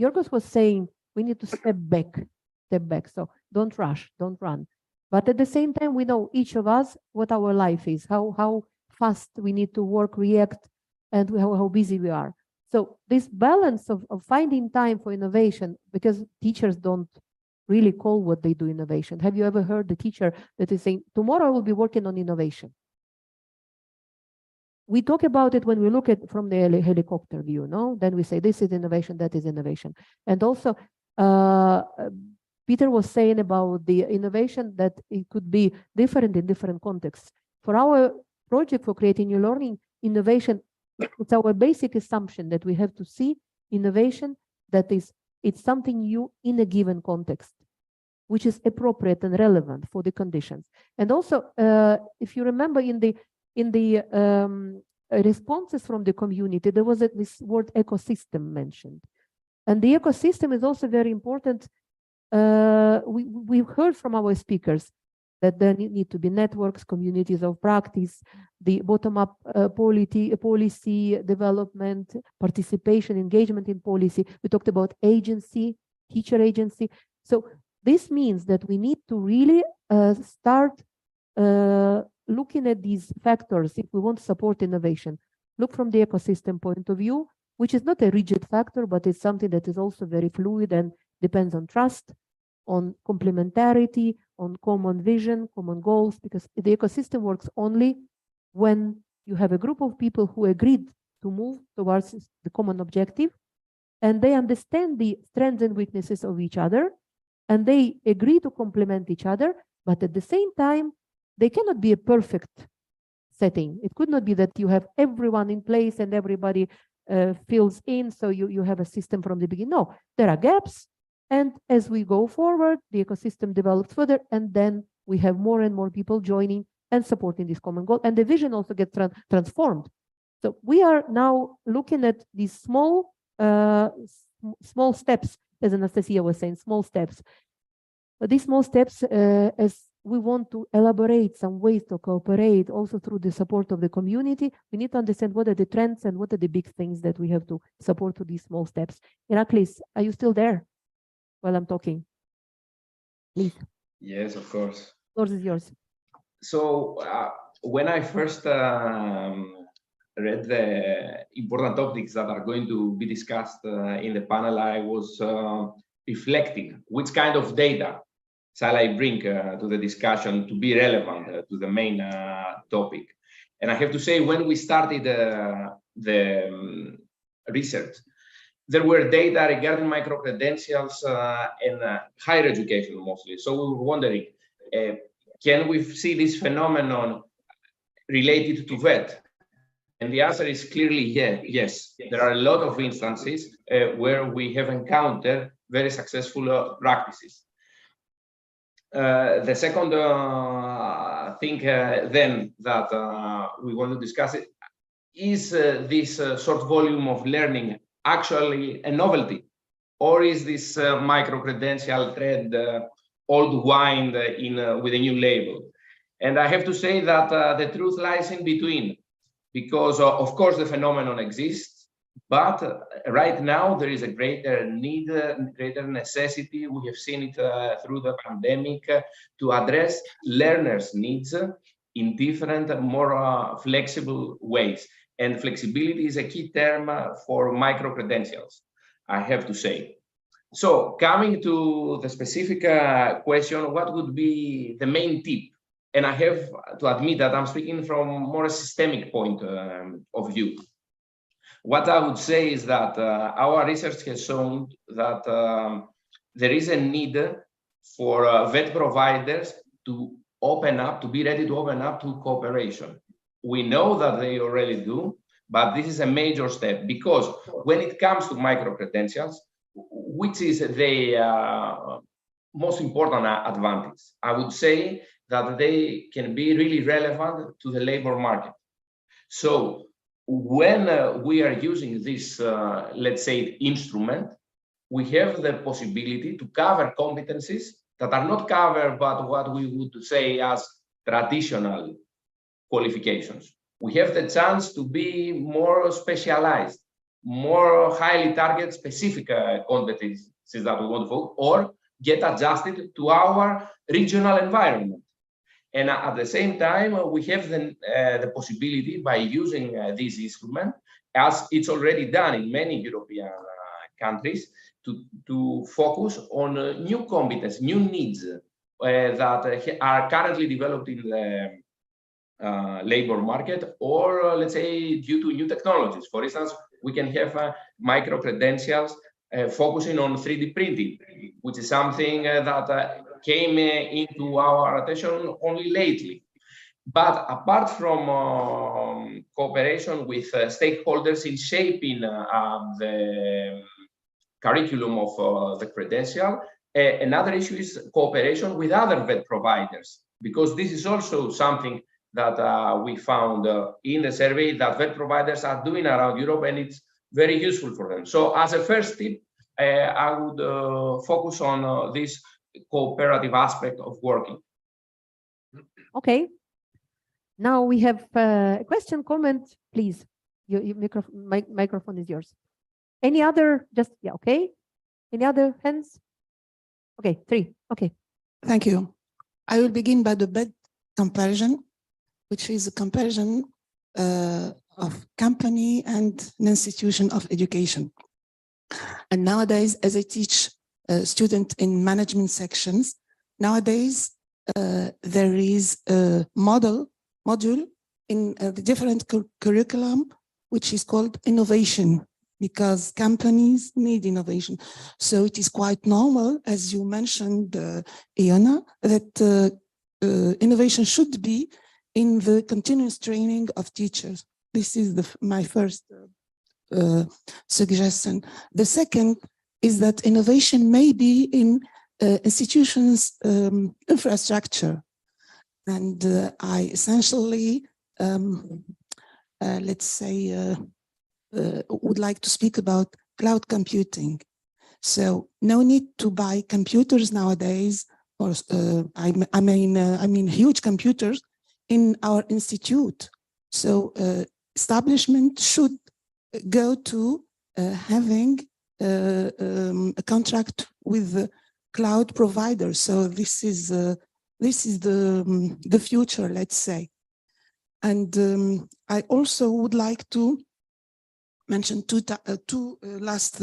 Speaker 1: Yorgos was saying, we need to step back. So don't rush, don't run. But at the same time, we know each of us what our life is, how fast we need to work, react, and how busy we are. So this balance of finding time for innovation, because teachers don't really call what they do innovation. Have you ever heard the teacher that is saying, tomorrow I will be working on innovation? We talk about it when we look at from the helicopter view, no? Then we say, this is innovation, that is innovation. And also, Peter was saying about the innovation that it could be different in different contexts. For our project for creating new learning, innovation, it's our basic assumption that we have to see innovation that it's something new in a given context, which is appropriate and relevant for the conditions. And also, if you remember in the responses from the community, there was this word ecosystem mentioned. And the ecosystem is also very important. We've heard from our speakers that there need to be networks, communities of practice, the bottom-up policy development, participation, engagement in policy. We talked about agency, teacher agency. So this means that we need to really start looking at these factors if we want to support innovation. Look from the ecosystem point of view, which is not a rigid factor, but it's something that is also very fluid and depends on trust, on complementarity, on common vision, common goals, because the ecosystem works only when you have a group of people who agreed to move towards the common objective, and they understand the strengths and weaknesses of each other, and they agree to complement each other, but at the same time, they cannot be a perfect setting. It could not be that you have everyone in place and everybody fills in, so you have a system from the beginning. No, there are gaps. And as we go forward, the ecosystem develops further, and then we have more and more people joining and supporting this common goal. And the vision also gets transformed. So we are now looking at these small steps, as Anastasia was saying, small steps. But these small steps, as we want to elaborate some ways to cooperate also through the support of the community, we need to understand what are the trends and what are the big things that we have to support to these small steps. Iraklis, are you still there while I'm talking? Please.
Speaker 4: Yes, of course.
Speaker 1: The floor is yours.
Speaker 4: So when I first read the important topics that are going to be discussed in the panel, I was reflecting which kind of data shall I bring to the discussion to be relevant to the main topic. And I have to say, when we started the research, there were data regarding micro-credentials and higher education mostly. So we were wondering, can we see this phenomenon related to VET? And the answer is clearly yes. There are a lot of instances where we have encountered very successful practices. The second thing then that we want to discuss is this short volume of learning actually a novelty, or is this micro-credential trend old wine with a new label? And I have to say that the truth lies in between, because of course the phenomenon exists, but right now there is a greater need, greater necessity. We have seen it through the pandemic to address learners' needs in different, more flexible ways. And flexibility is a key term for micro-credentials, I have to say. So coming to the specific question, what would be the main tip? And I have to admit that I'm speaking from more a systemic point of view. What I would say is that our research has shown that there is a need for VET providers to open up, to be ready to open up to cooperation. We know that they already do, but this is a major step, because when it comes to micro-credentials, which is the most important advantage, I would say that they can be really relevant to the labor market. So when we are using this, let's say, instrument, we have the possibility to cover competencies that are not covered by what we would say as traditional qualifications. We have the chance to be more specialized, more highly target specific competencies that we want to focus, or get adjusted to our regional environment. And at the same time, we have the possibility, by using this instrument, as it's already done in many European countries, to focus on new competence, new needs that are currently developed in the labor market, or let's say due to new technologies. For instance, we can have micro-credentials focusing on 3D printing, which is something that came into our attention only lately. But apart from cooperation with stakeholders in shaping the curriculum of the credential, another issue is cooperation with other VET providers, because this is also something that we found in the survey that VET providers are doing around Europe, and it's very useful for them. So as a first tip, I would focus on this cooperative aspect of working.
Speaker 1: Okay. Now we have a question, comment, please. Your microphone is yours. Any other, okay. Any other hands? Okay, 3, okay.
Speaker 7: Thank you. I will begin by the bed comparison, which is a comparison of company and an institution of education. And nowadays, as I teach students in management sections, nowadays there is a module in the different curriculum, which is called innovation, because companies need innovation. So it is quite normal, as you mentioned, Iona, that innovation should be in the continuous training of teachers. This is my first suggestion. The second is that innovation may be in institutions' infrastructure. And I essentially, let's say, would like to speak about cloud computing. So no need to buy computers nowadays, or I mean huge computers in our institute. So establishment should go to having a contract with the cloud providers. So this is the future, let's say. And I also would like to mention two last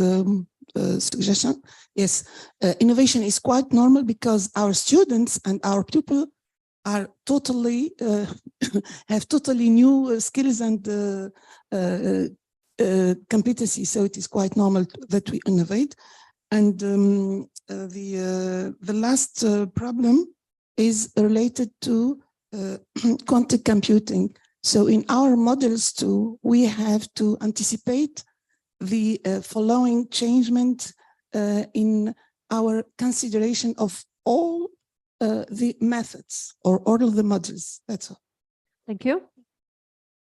Speaker 7: suggestions. Yes, innovation is quite normal because our students and our people are totally have totally new skills and competencies. So it is quite normal that we innovate. And the last problem is related to quantum computing. So in our models too, we have to anticipate the following changement in our consideration of all the methods or all of the models. That's all.
Speaker 1: Thank you.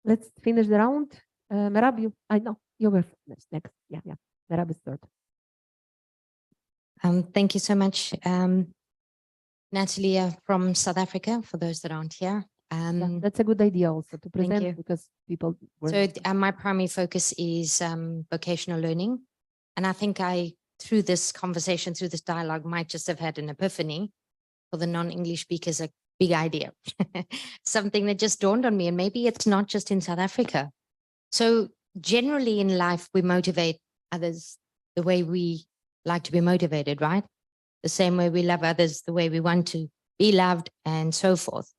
Speaker 1: Let's finish the round. Merab, I know you were next. Yeah. Merab is third.
Speaker 8: Thank you so much, Natalia from South Africa, for those that aren't here.
Speaker 1: Yeah, that's a good idea also to present
Speaker 8: you.
Speaker 1: because people were.
Speaker 8: So my primary focus is vocational learning. And I think through this conversation, through this dialogue, might just have had an epiphany for the non-English speakers, a big idea, something that just dawned on me. And maybe it's not just in South Africa. So generally in life, we motivate others the way we like to be motivated, right? The same way we love others, the way we want to be loved, and so forth.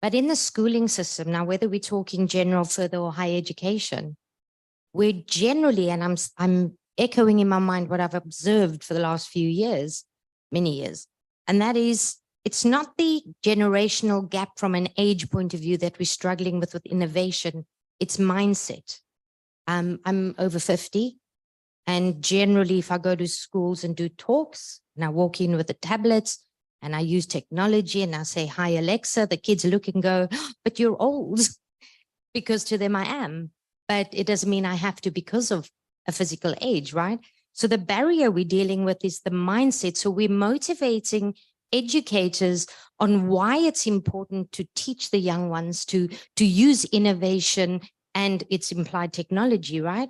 Speaker 8: But in the schooling system, now, whether we're talking general, further, or higher education, we're generally, and I'm echoing in my mind what I've observed for the last few years, many years, and that is, it's not the generational gap from an age point of view that we're struggling with innovation, it's mindset. I'm over 50. And generally, if I go to schools and do talks, and I walk in with the tablets, and I use technology, and I say, "Hi, Alexa," the kids look and go, "Oh, but you're old," because to them I am. But it doesn't mean I have to because of a physical age, right? So the barrier we're dealing with is the mindset. So we're motivating educators on why it's important to teach the young ones to use innovation and its implied technology, right?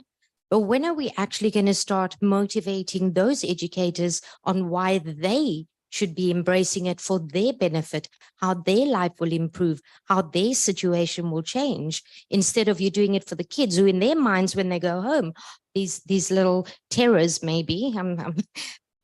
Speaker 8: But when are we actually going to start motivating those educators on why they should be embracing it for their benefit, how their life will improve, how their situation will change, instead of you doing it for the kids who in their minds when they go home, these little terrors maybe, I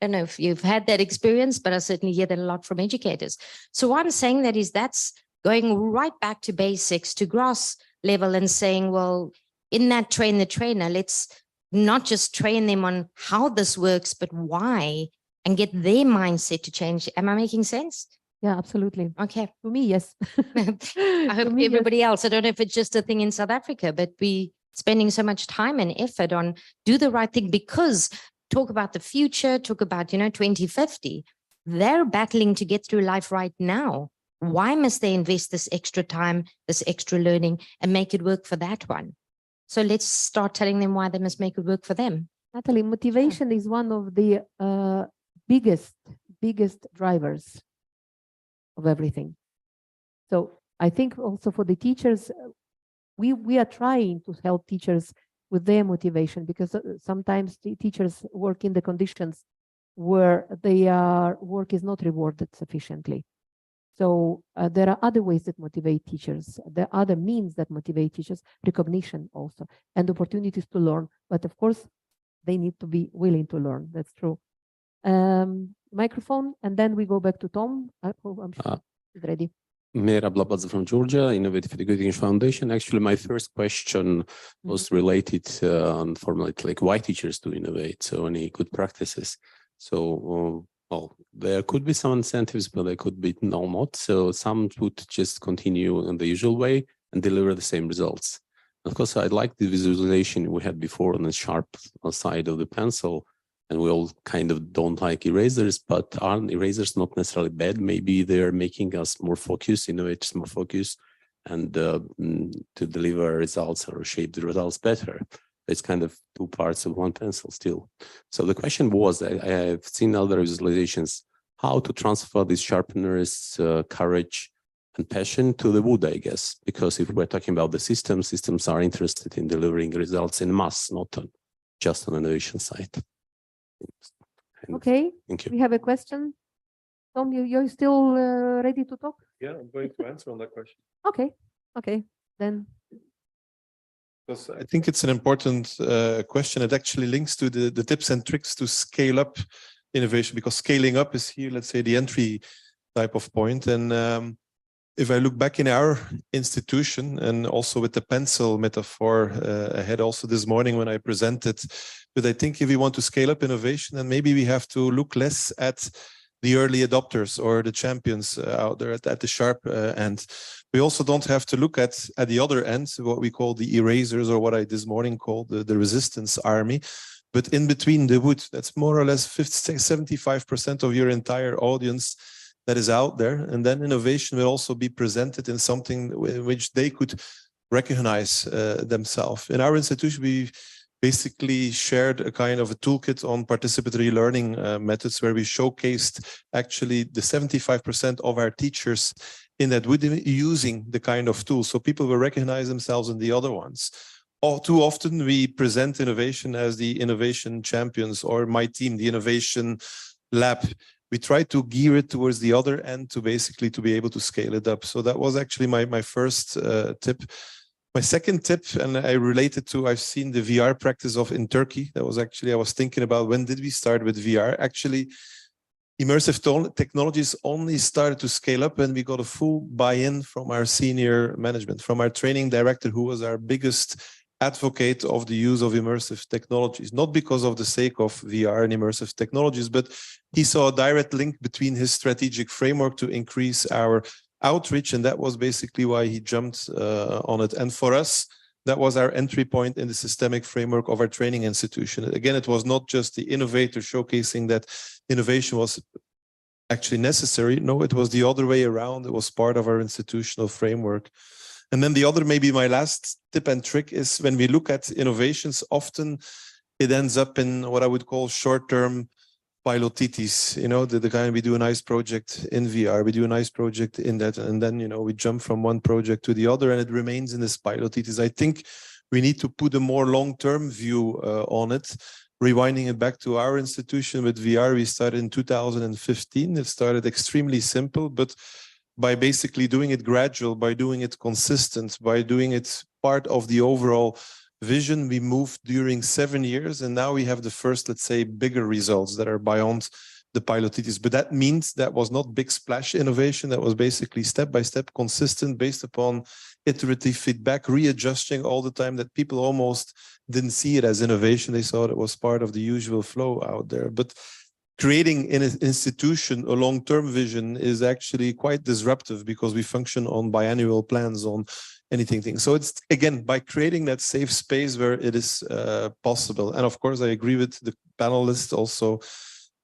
Speaker 8: don't know if you've had that experience, but I certainly hear that a lot from educators. So what I'm saying that is that's going right back to basics, to grass level, and saying, well, in that train the trainer, let's not just train them on how this works, but why, and get their mindset to change. Am I making sense?
Speaker 1: Yeah, absolutely.
Speaker 8: Okay.
Speaker 1: To me, yes.
Speaker 8: I hope everybody else, I don't know if it's just a thing in South Africa, but we spending so much time and effort on do the right thing, because talk about the future, talk about, 2050, they're battling to get through life right now. Why must they invest this extra time, this extra learning, and make it work for that one? So let's start telling them why they must make it work for them.
Speaker 1: Natalie, motivation is one of the biggest drivers of everything. So I think also for the teachers, we are trying to help teachers with their motivation, because sometimes the teachers work in the conditions where their work is not rewarded sufficiently. So there are other ways that motivate teachers. There are other means that motivate teachers, recognition also, and opportunities to learn. But of course, they need to be willing to learn. That's true. Microphone, and then we go back to Tom. I'm sure he's ready.
Speaker 9: Mera Blabadze from Georgia, Innovative Education Foundation. Actually, my first question was related on formulate like why teachers do innovate. So any good practices. So well, there could be some incentives, but there could be not. So some would just continue in the usual way and deliver the same results. Of course, I like the visualization we had before on the sharp side of the pencil. And we all kind of don't like erasers, but aren't erasers not necessarily bad? Maybe they're making us more focused, innovators more focused, and to deliver results or shape the results better. It's kind of two parts of one pencil still. So the question was, I've seen other visualizations, how to transfer this sharpener's courage and passion to the wood, I guess, because if we're talking about the systems are interested in delivering results in mass, not just on innovation side.
Speaker 1: Okay,
Speaker 9: thank you.
Speaker 1: we have a question. Tom, you're still ready to talk?
Speaker 6: Yeah, I'm going to answer on that question.
Speaker 1: Okay, then.
Speaker 6: Because I think it's an important question. It actually links to the tips and tricks to scale up innovation, because scaling up is here, let's say, the entry type of point. And if I look back in our institution, and also with the pencil metaphor I had also this morning when I presented, but I think if we want to scale up innovation, then maybe we have to look less at the early adopters or the champions out there at the sharp end. We also don't have to look at the other end, what we call the erasers, or what I this morning called the resistance army. But in between the wood, that's more or less 75% of your entire audience that is out there. And then innovation will also be presented in something which they could recognize themselves. In our institution, we basically shared a kind of a toolkit on participatory learning methods, where we showcased actually the 75% of our teachers in that wood using the kind of tool. So people will recognize themselves in the other ones. Too often we present innovation as the innovation champions, or my team, the innovation lab. We try to gear it towards the other end to basically to be able to scale it up. So that was actually my first tip. My second tip, and I related to, I've seen the VR practice in Turkey. That was actually, I was thinking about, when did we start with VR? Actually, immersive technologies only started to scale up when we got a full buy-in from our senior management, from our training director, who was our biggest advocate of the use of immersive technologies, not because of the sake of VR and immersive technologies, but he saw a direct link between his strategic framework to increase our outreach, and that was basically why he jumped on it. And for us, that was our entry point in the systemic framework of our training institution. Again, it was not just the innovator showcasing that innovation was actually necessary. No, it was the other way around. It was part of our institutional framework. And then the other, maybe my last tip and trick, is when we look at innovations, often it ends up in what I would call short-term pilotitis. You know, the kind, we do a nice project in VR, we do a nice project in that, and then, you know, we jump from one project to the other and it remains in this pilotitis. I think we need to put a more long-term view on it. Rewinding it back to our institution with VR, we started in 2015. It started extremely simple, but by basically doing it gradual, by doing it consistent, by doing it part of the overall vision, we moved during 7 years, and now we have the first, let's say, bigger results that are beyond the pilotitis. But that means that was not big splash innovation. That was basically step by step, consistent, based upon iterative feedback, readjusting all the time, that people almost didn't see it as innovation. They thought it was part of the usual flow out there. But creating in an institution a long-term vision is actually quite disruptive, because we function on biannual plans, on anything. So it's, again, by creating that safe space where it is possible. And of course, I agree with the panelists, also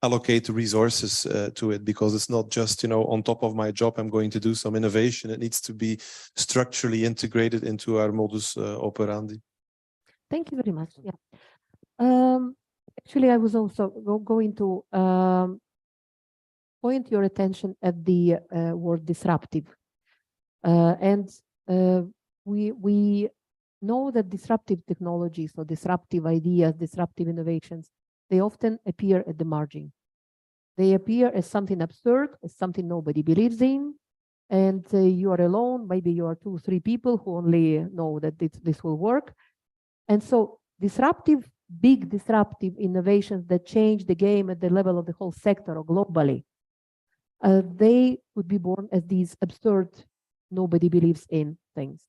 Speaker 6: allocate resources to it, because it's not just, you know, on top of my job, I'm going to do some innovation. It needs to be structurally integrated into our modus operandi.
Speaker 1: Thank you very much. Yeah. Actually, I was also going to point your attention at the word disruptive. We know that disruptive technologies or disruptive ideas, disruptive innovations, they often appear at the margin. They appear as something absurd, as something nobody believes in, and you are alone. Maybe you are 2 or 3 people who only know that this will work. And so big disruptive innovations that change the game at the level of the whole sector or globally, they would be born as these absurd, nobody believes in things.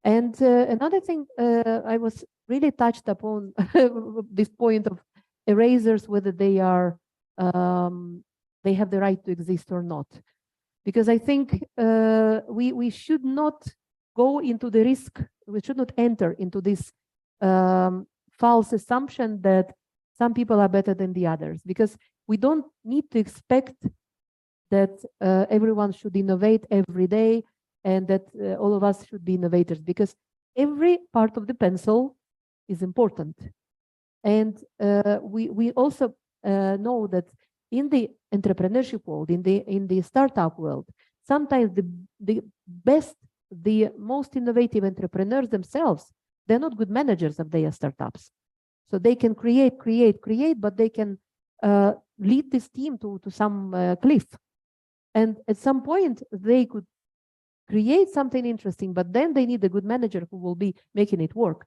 Speaker 1: And another thing, I was really touched upon this point of erasers, whether they are they have the right to exist or not, because I think we should not go into the risk. We should not enter into this false assumption that some people are better than the others, because we don't need to expect that everyone should innovate every day and that all of us should be innovators, because every part of the pencil is important. And we also know that in the entrepreneurship world, in the startup world, sometimes the best, the most innovative entrepreneurs themselves, they're not good managers of their startups. So they can create, but they can lead this team to some cliff. And at some point, they could create something interesting, but then they need a good manager who will be making it work.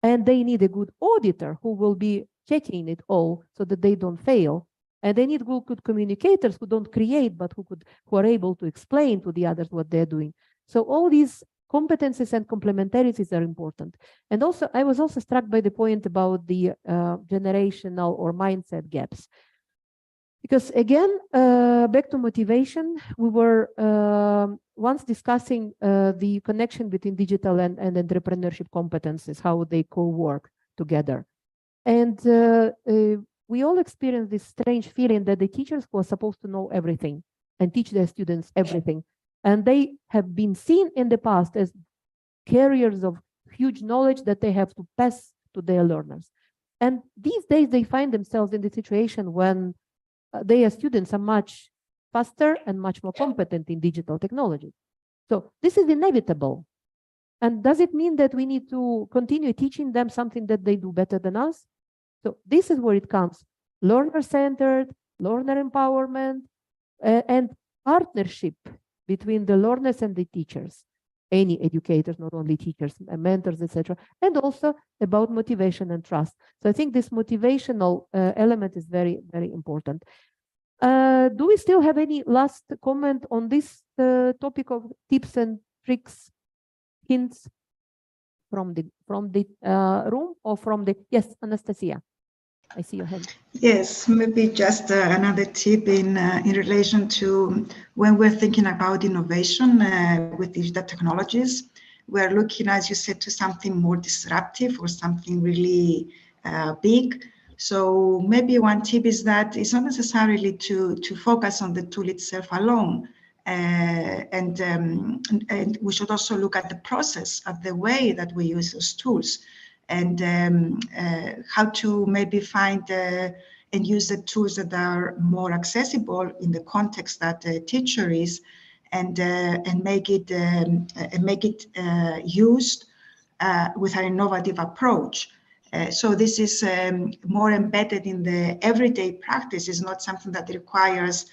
Speaker 1: And they need a good auditor who will be checking it all so that they don't fail. And they need good communicators who don't create, but who are able to explain to the others what they're doing. So all these competencies and complementarities are important. And also, I was also struck by the point about the generational or mindset gaps. Because again, back to motivation, we were once discussing the connection between digital and entrepreneurship competencies, how they co-work together. And we all experience this strange feeling that the teachers who are supposed to know everything and teach their students everything, and they have been seen in the past as carriers of huge knowledge that they have to pass to their learners. And these days they find themselves in the situation when their students are much faster and much more competent in digital technology. So this is inevitable. And does it mean that we need to continue teaching them something that they do better than us? So this is where it comes: learner-centered, learner empowerment, and partnership between the learners and the teachers, any educators, not only teachers, mentors, etc., and also about motivation and trust. So I think this motivational element is very, very important. Do we still have any last comment on this topic of tips and tricks, hints from the room or from the, yes, Anastasia, I see your hand.
Speaker 2: Yes, maybe just another tip in relation to when we're thinking about innovation with digital technologies. We're looking, as you said, to something more disruptive or something really big. So maybe one tip is that it's not necessarily to focus on the tool itself alone. And we should also look at the process of the way that we use those tools, and how to maybe find and use the tools that are more accessible in the context that the teacher is, and make it used with an innovative approach. So this is more embedded in the everyday practice. It's not something that requires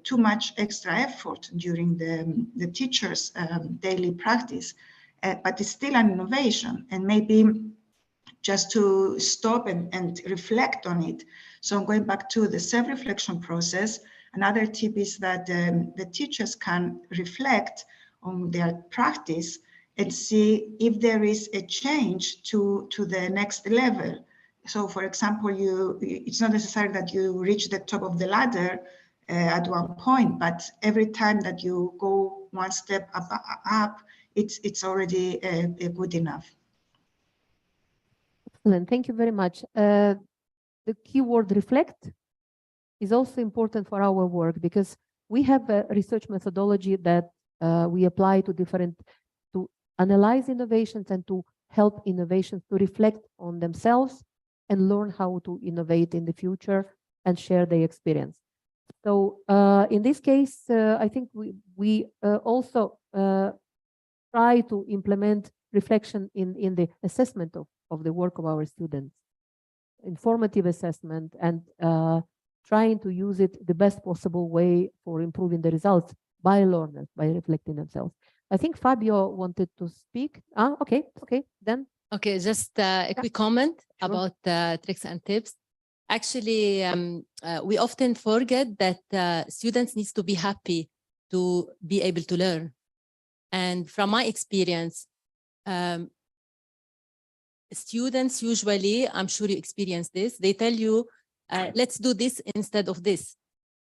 Speaker 2: too much extra effort during the teacher's daily practice. But it's still an innovation, and maybe just to stop and reflect on it. So going back to the self-reflection process, another tip is that the teachers can reflect on their practice and see if there is a change to the next level. So for example, it's not necessary that you reach the top of the ladder at one point, but every time that you go one step up, it's already good enough.
Speaker 1: Excellent, thank you very much. The keyword reflect is also important for our work, because we have a research methodology that we apply to analyze innovations and to help innovations to reflect on themselves and learn how to innovate in the future and share their experience. So in this case, I think we also try to implement reflection in the assessment of the work of our students, informative assessment, and trying to use it the best possible way for improving the results by learners, by reflecting themselves. I think Fabio wanted to speak. Okay, then.
Speaker 10: Okay, just a quick comment about tricks and tips. Actually, we often forget that students need to be happy to be able to learn. And from my experience, students usually, I'm sure you experience this, they tell you, let's do this instead of this,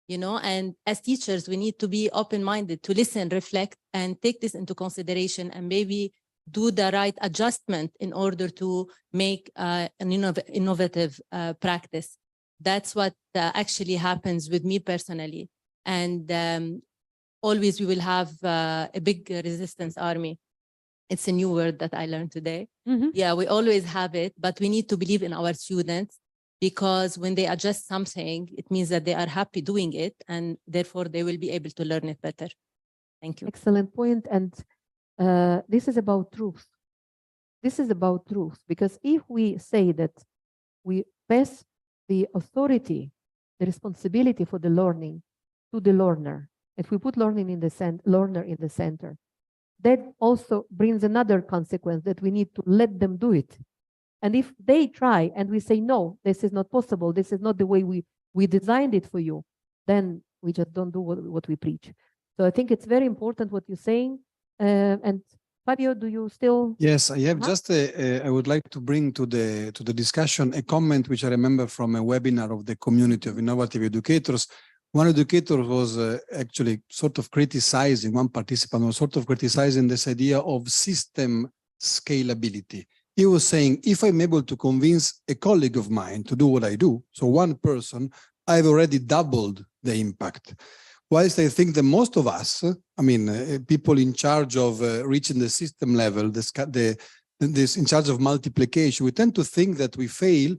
Speaker 10: you know, and as teachers, we need to be open-minded to listen, reflect, and take this into consideration and maybe do the right adjustment in order to make an innovative practice. That's what actually happens with me personally. And always we will have a big resistance army. It's a new word that I learned today. Yeah, we always have it, but we need to believe in our students, because when they adjust something, it means that they are happy doing it, and therefore they will be able to learn it better. Thank you.
Speaker 1: Excellent point. And this is about truth. This is about truth, because if we say that we pass the authority, the responsibility for the learning to the learner, if we put learning in the learner in the center, that also brings another consequence, that we need to let them do it. And if they try and we say, no, this is not possible, this is not the way we designed it for you, then we just don't do what we preach. So I think it's very important what you're saying. And Fabio, do you still?
Speaker 11: Yes, I have just I would like to bring to the discussion a comment which I remember from a webinar of the community of innovative educators. One educator was actually sort of criticizing, one participant was sort of criticizing this idea of system scalability. He was saying, if I'm able to convince a colleague of mine to do what I do, so one person, I've already doubled the impact. Whilst I think that most of us, I mean, people in charge of reaching the system level, this in charge of multiplication, we tend to think that we fail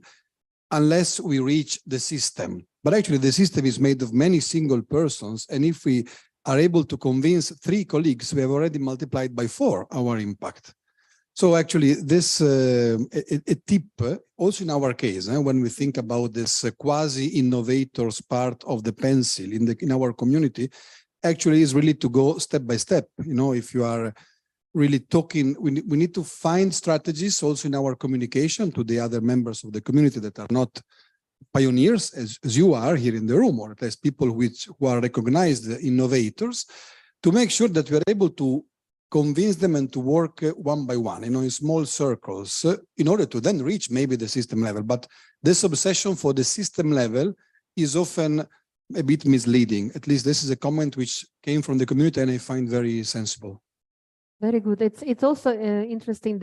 Speaker 11: unless we reach the system. But actually, the system is made of many single persons. And if we are able to convince 3 colleagues, we have already multiplied by 4 our impact. So actually, this a tip, also in our case, when we think about this quasi-innovators part of the pencil in our community, actually is really to go step by step. You know, if you are really talking, we need to find strategies also in our communication to the other members of the community that are not pioneers as you are here in the room, or at least people who are recognized innovators, to make sure that we are able to convince them and to work one by one, you know, in small circles, in order to then reach maybe the system level. But this obsession for the system level is often a bit misleading. At least this is a comment which came from the community and I find very sensible.
Speaker 1: Very good. It's also interesting.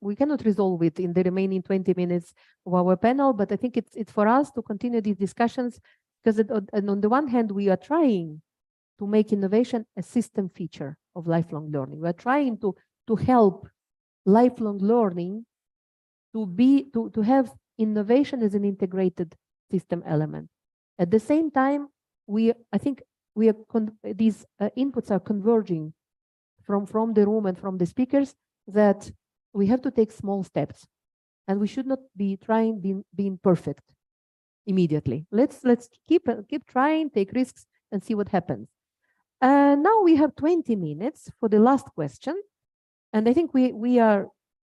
Speaker 1: We cannot resolve it in the remaining 20 minutes of our panel, but I think it's for us to continue these discussions, because on the one hand we are trying to make innovation a system feature of lifelong learning. We are trying to help lifelong learning to have innovation as an integrated system element. At the same time, I think these inputs are converging from the room and from the speakers, that we have to take small steps, and we should not be trying being perfect immediately. Let's keep trying, take risks, and see what happens. Now we have 20 minutes for the last question, and I think we are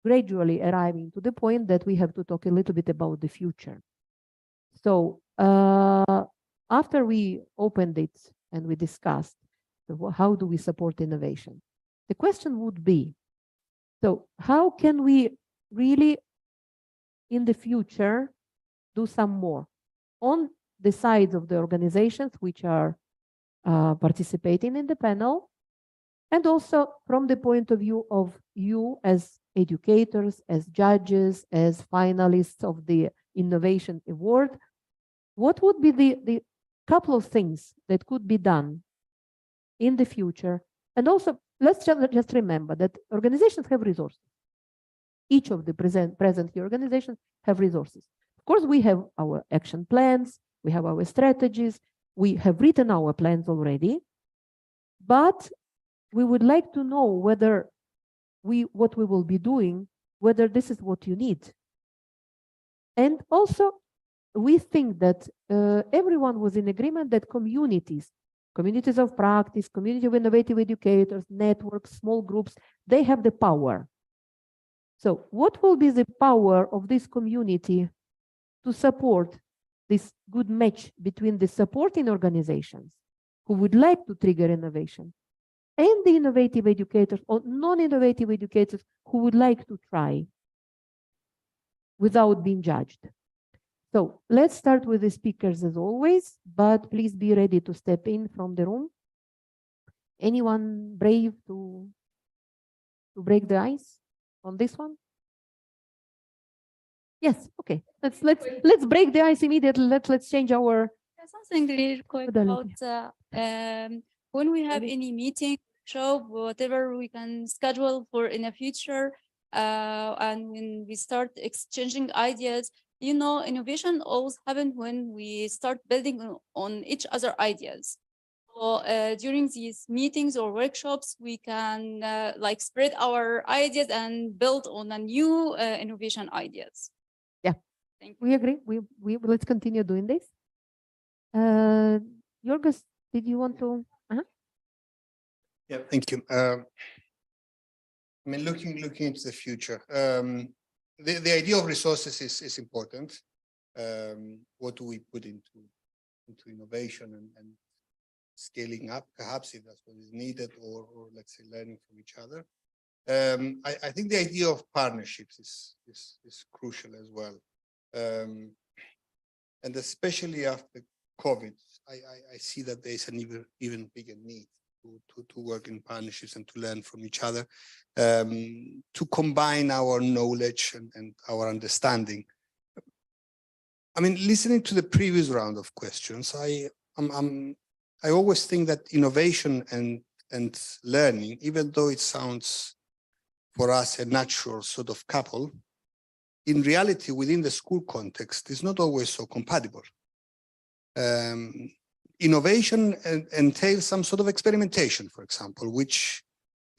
Speaker 1: gradually arriving to the point that we have to talk a little bit about the future. So after we opened it and we discussed how do we support innovation, the question would be, so how can we really in the future do some more on the sides of the organizations which are participating in the panel, and also from the point of view of you as educators, as judges, as finalists of the Innovation Award? What would be the couple of things that could be done in the future? And also, let's just remember that organizations have resources. Each of the present here organizations have resources. Of course, we have our action plans, we have our strategies, we have written our plans already, but we would like to know whether what we will be doing, whether this is what you need. And also, we think that everyone was in agreement that communities of practice, community of innovative educators, networks, small groups, they have the power. So what will be the power of this community to support this good match between the supporting organizations who would like to trigger innovation and the innovative educators or non-innovative educators who would like to try without being judged? So let's start with the speakers as always, but please be ready to step in from the room. Anyone brave to to break the ice on this one? Yes, okay. Let's break the ice immediately. Let's change our
Speaker 12: Something really quick
Speaker 1: modality.
Speaker 12: about when we have any meeting, show, whatever we can schedule for in the future, and when we start exchanging ideas, you know, innovation always happens when we start building on each other ideas. So during these meetings or workshops, we can like spread our ideas and build on a new innovation ideas.
Speaker 1: Yeah, we agree. We let's continue doing this. Jorgos, did you want to?
Speaker 5: Yeah, thank you. I mean, looking into the future, the idea of resources is important. What do we put into innovation and scaling up, perhaps if that's what is needed, or let's say learning from each other. I think the idea of partnerships is crucial as well, and especially after COVID, I see that there is an even bigger need to work in partnerships and to learn from each other, to combine our knowledge and our understanding. I mean, listening to the previous round of questions, I always think that innovation and learning, even though it sounds for us a natural sort of couple, in reality, within the school context, is not always so compatible. Innovation entails some sort of experimentation, for example, which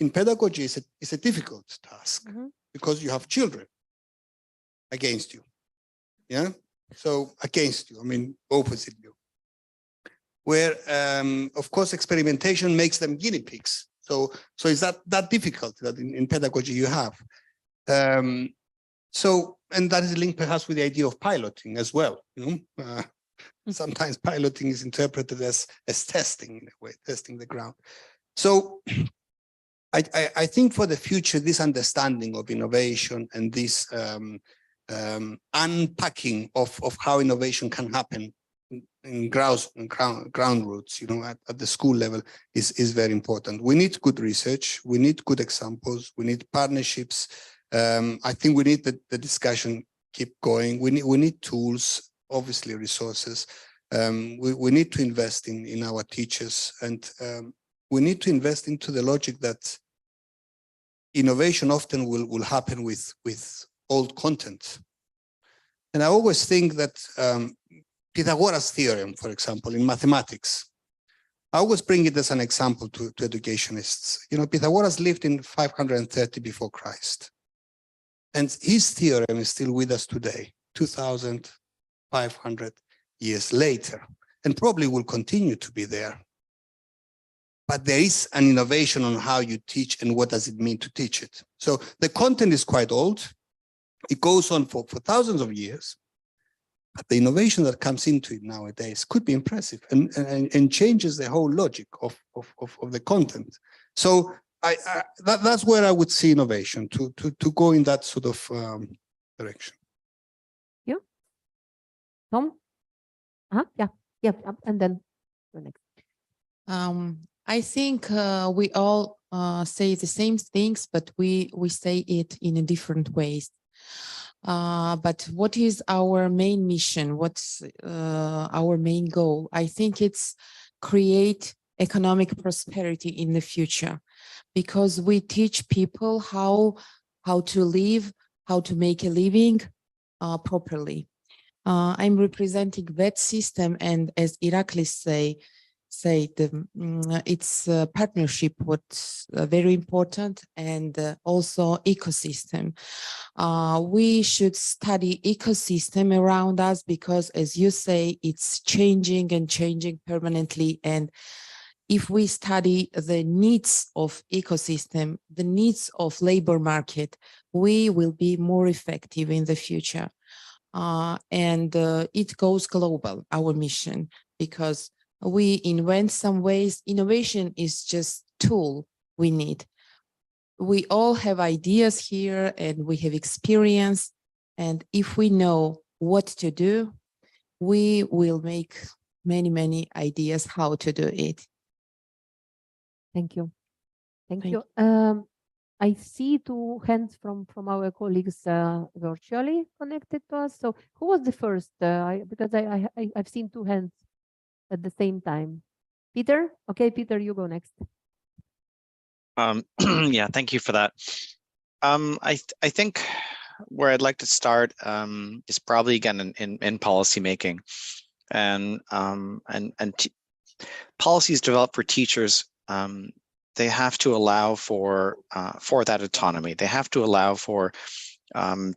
Speaker 5: in pedagogy is a difficult task because you have children against you. Yeah, so against you, I mean, opposite you. Where, of course, experimentation makes them guinea pigs. So is that difficult that in pedagogy you have? So, and that is linked perhaps with the idea of piloting as well. You know, sometimes piloting is interpreted as testing in a way, testing the ground. So I think for the future, this understanding of innovation and this unpacking of how innovation can happen in ground roots, you know, at the school level is very important. We need good research, we need good examples, we need partnerships. I think we need the discussion keep going. We need tools, obviously resources. We need to invest in our teachers, and we need to invest into the logic that innovation often will happen with old content. And I always think that Pythagoras' theorem, for example, in mathematics, I always bring it as an example to educationists. You know, Pythagoras lived in 530 before Christ. And his theorem is still with us today, 2,500 years later, and probably will continue to be there. But there is an innovation on how you teach and what does it mean to teach it. So the content is quite old. It goes on for thousands of years. But the innovation that comes into it nowadays could be impressive and changes the whole logic of the content. So that's where I would see innovation, to go in that sort of direction.
Speaker 1: Yeah. Tom? Yeah, and then the next.
Speaker 13: I think we all say the same things, but we say it in different ways. But what is our main mission? What's our main goal? I think it's create economic prosperity in the future, because we teach people how to live, how to make a living properly. I'm representing that system, and as Iraklis say it's a partnership, what's very important, and also ecosystem. We should study ecosystem around us, because as you say, it's changing and changing permanently. And if we study the needs of ecosystem, the needs of labor market, we will be more effective in the future. And it goes global, our mission, because we invent some ways. Innovation is just tool we need. We all have ideas here and we have experience. And if we know what to do, we will make many ideas how to do it.
Speaker 1: Thank you. Thank you. I see two hands from our colleagues virtually connected to us. So who was the first? Because I've seen two hands at the same time. Peter? Okay, Peter, you go next.
Speaker 3: Yeah, thank you for that. I think where I'd like to start is probably again in policy making, and policies developed for teachers. They have to allow for that autonomy. They have to allow for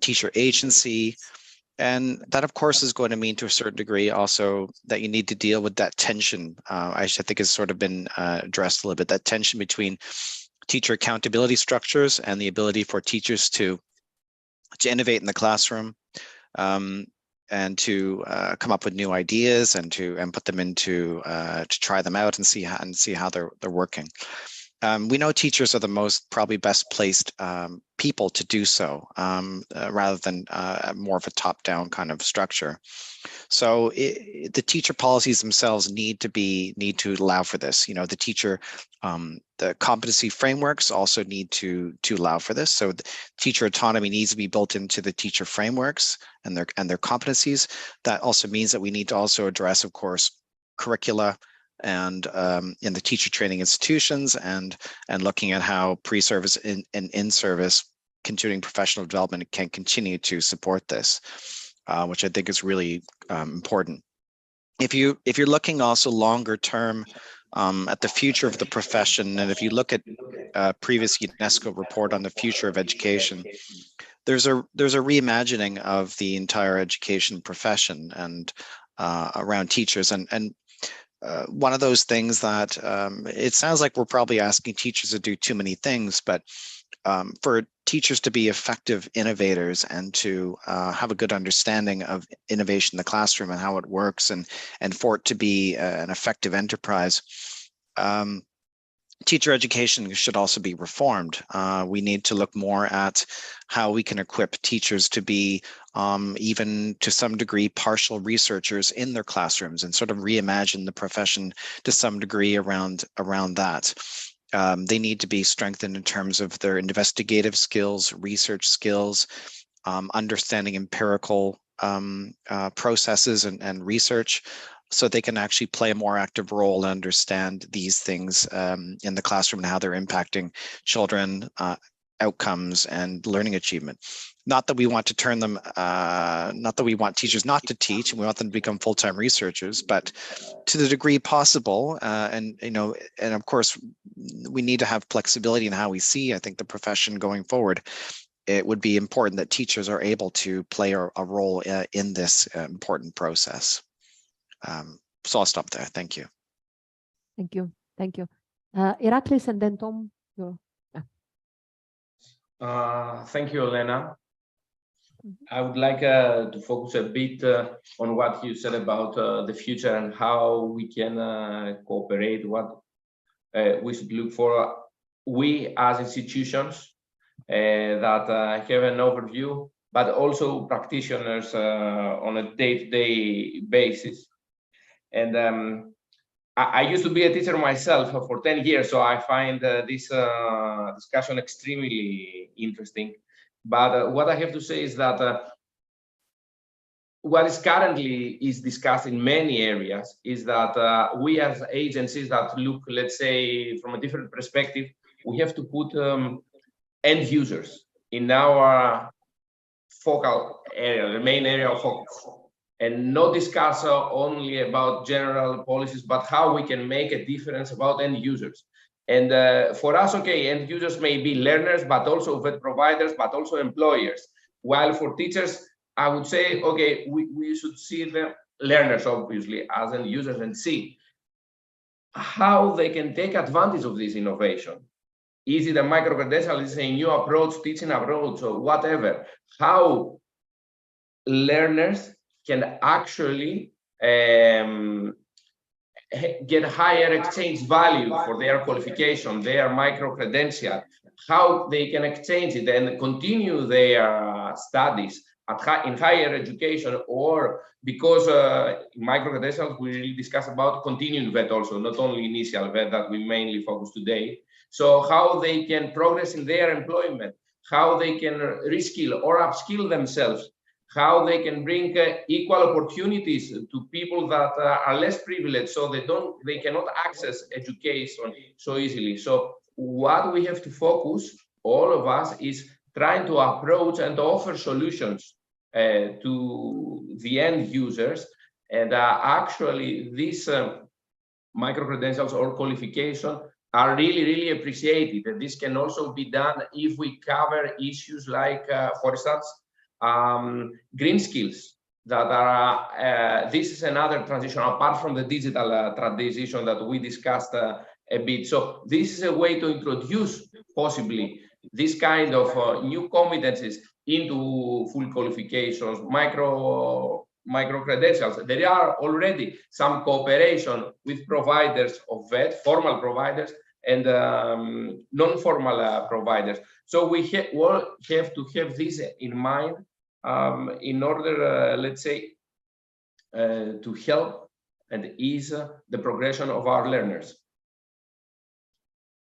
Speaker 3: teacher agency, and that of course is going to mean to a certain degree also that you need to deal with that tension. I think has sort of been addressed a little bit. That tension between teacher accountability structures and the ability for teachers to innovate in the classroom, and to come up with new ideas and put them into to try them out and see how they're working. We know teachers are the most probably best placed people to do so, rather than more of a top-down kind of structure. So the teacher policies themselves need to allow for this. You know, the teacher, the competency frameworks also need to allow for this. So the teacher autonomy needs to be built into the teacher frameworks and their competencies. That also means that we need to also address, of course, curricula and in the teacher training institutions, and looking at how pre-service and in-service continuing professional development can continue to support this, which I think is really important. If you're looking also longer term at the future of the profession, and if you look at previous UNESCO report on the future of education, there's a reimagining of the entire education profession and around teachers, and one of those things that it sounds like we're probably asking teachers to do too many things, but for teachers to be effective innovators and to have a good understanding of innovation in the classroom and how it works, and for it to be an effective enterprise, teacher education should also be reformed. We need to look more at how we can equip teachers to be even to some degree partial researchers in their classrooms, and sort of reimagine the profession to some degree around that. They need to be strengthened in terms of their investigative skills, research skills, understanding empirical processes and research, so they can actually play a more active role and understand these things in the classroom and how they're impacting children, outcomes and learning achievement. Not that we want to turn them, not that we want teachers not to teach and we want them to become full-time researchers, but to the degree possible, and of course we need to have flexibility in how we see, I think, the profession going forward. It would be important that teachers are able to play a role in this important process. So I'll stop there. Thank you.
Speaker 1: Thank you. Thank you. Iraklis and then Tom.
Speaker 4: Thank you, Elena. I would like to focus a bit on what you said about the future and how we can cooperate, what we should look for. We as institutions that have an overview, but also practitioners on a day-to-day basis. And I used to be a teacher myself for 10 years, so I find this discussion extremely interesting. But what I have to say is that what is currently discussed in many areas is that we as agencies that look, let's say, from a different perspective, we have to put end users in our focal area, the main area of focus, and not discuss only about general policies, but how we can make a difference about end users. And for us, okay, end users may be learners, but also vet providers, but also employers. While for teachers, I would say, okay, we should see the learners, obviously, as end users and see how they can take advantage of this innovation. Is it a micro-credential? Is it a new approach, teaching approach, or whatever? How learners can actually get higher exchange value for their qualification, their micro-credential, how they can exchange it and continue their studies in higher education, or because micro-credentials, we really discuss about continuing vet also, not only initial vet that we mainly focus today. So how they can progress in their employment, how they can reskill or upskill themselves, how they can bring equal opportunities to people that are less privileged, so they cannot access education so easily. So what we have to focus, all of us, is trying to approach and offer solutions to the end users. And actually, these micro-credentials or qualification are really, really appreciated. And this can also be done if we cover issues like, for instance, green skills that are, this is another transition apart from the digital transition that we discussed a bit. So this is a way to introduce possibly this kind of new competencies into full qualifications, micro credentials. There are already some cooperation with providers of VET, formal providers, and non-formal providers. So we will have to have this in mind in order, let's say, to help and ease the progression of our learners.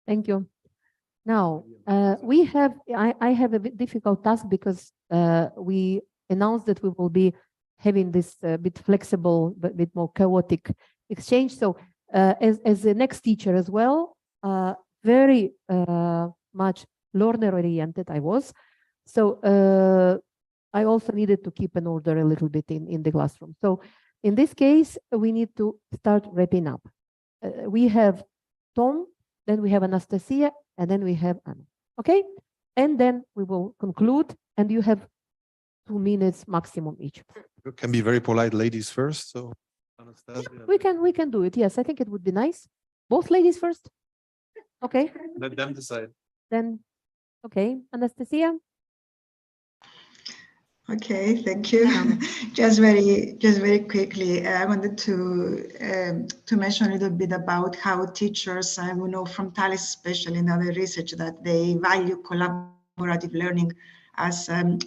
Speaker 1: Thank you. Now, I have a bit difficult task because we announced that we will be having this bit flexible, but bit more chaotic exchange. So as the next teacher as well, very much learner-oriented I was. So I also needed to keep an order a little bit in the classroom. So in this case, we need to start wrapping up. We have Tom, then we have Anastasia, and then we have Anna. Okay? And then we will conclude, and you have 2 minutes maximum each.
Speaker 6: You can be very polite, ladies first. So Anastasia.
Speaker 1: Yeah, we can do it. Yes, I think it would be nice. Both ladies first. Okay.
Speaker 6: Let them decide.
Speaker 1: Then, okay, Anastasia.
Speaker 2: Okay, thank you. Just very quickly, I wanted to mention a little bit about how teachers, we know from Thales, especially in other research, that they value collaborative learning as an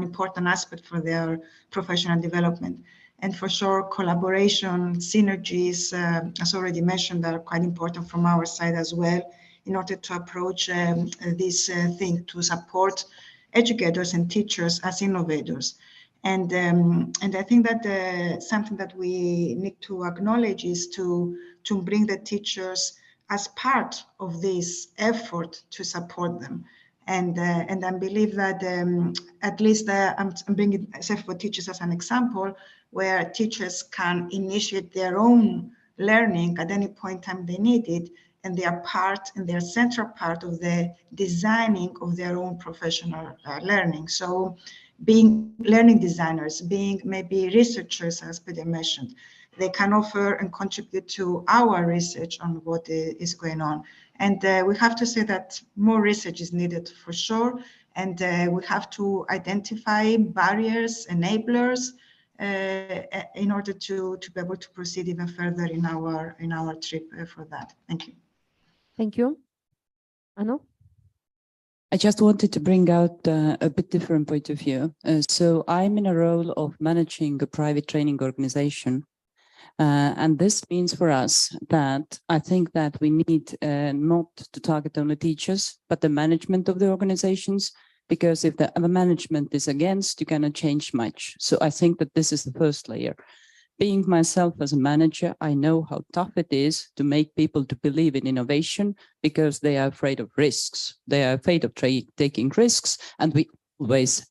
Speaker 2: important aspect for their professional development. And for sure, collaboration, synergies, as already mentioned, are quite important from our side as well, in order to approach this thing to support educators and teachers as innovators. And I think that something that we need to acknowledge is to bring the teachers as part of this effort to support them. And I believe that at least I'm bringing for teachers as an example, where teachers can initiate their own learning at any point in time they need it, and they are part and they're central part of the designing of their own professional learning. So being learning designers, being maybe researchers, as Peter mentioned, they can offer and contribute to our research on what is going on. And we have to say that more research is needed for sure. And we have to identify barriers, enablers, in order to be able to proceed even further in our trip for that. Thank you.
Speaker 1: Thank you. Anna?
Speaker 14: I just wanted to bring out a bit different point of view. So I'm in a role of managing a private training organization. And this means for us that I think that we need not to target only teachers, but the management of the organizations, because if the management is against, you cannot change much. So I think that this is the first layer. Being myself as a manager, I know how tough it is to make people to believe in innovation because they are afraid of risks. They are afraid of taking risks, and we always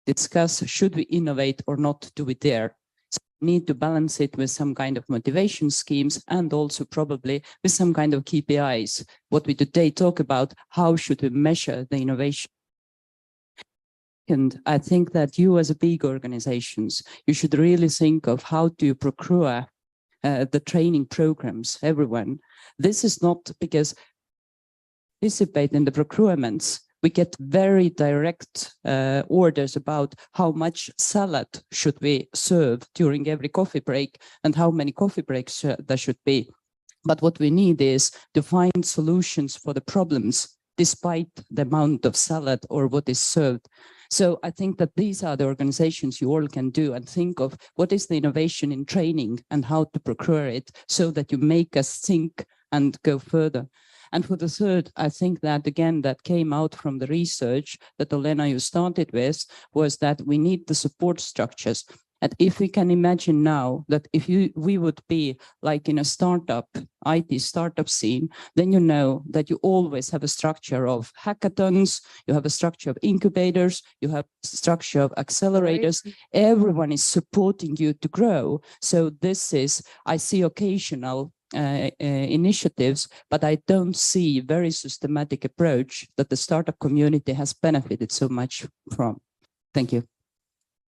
Speaker 14: discuss, should we innovate or not, do we dare? So we need to balance it with some kind of motivation schemes and also probably with some kind of KPIs. What we today talk about, how should we measure the innovation? And I think that you as a big organizations, you should really think of how to procure the training programs, everyone. This is not because participate in the procurements, we get very direct orders about how much salad should we serve during every coffee break and how many coffee breaks there should be. But what we need is to find solutions for the problems despite the amount of salad or what is served. So I think that these are the organizations you all can do and think of what is the innovation in training and how to procure it so that you make us think and go further. And for the third, I think that again, that came out from the research that Olena, you started with, was that we need the support structures. And if we can imagine now that if we would be like in a startup, IT startup scene, then you know that you always have a structure of hackathons, you have a structure of incubators, you have a structure of accelerators. Everyone is supporting you to grow. So this is, I see occasional initiatives, but I don't see very systematic approach that the startup community has benefited so much from. Thank you.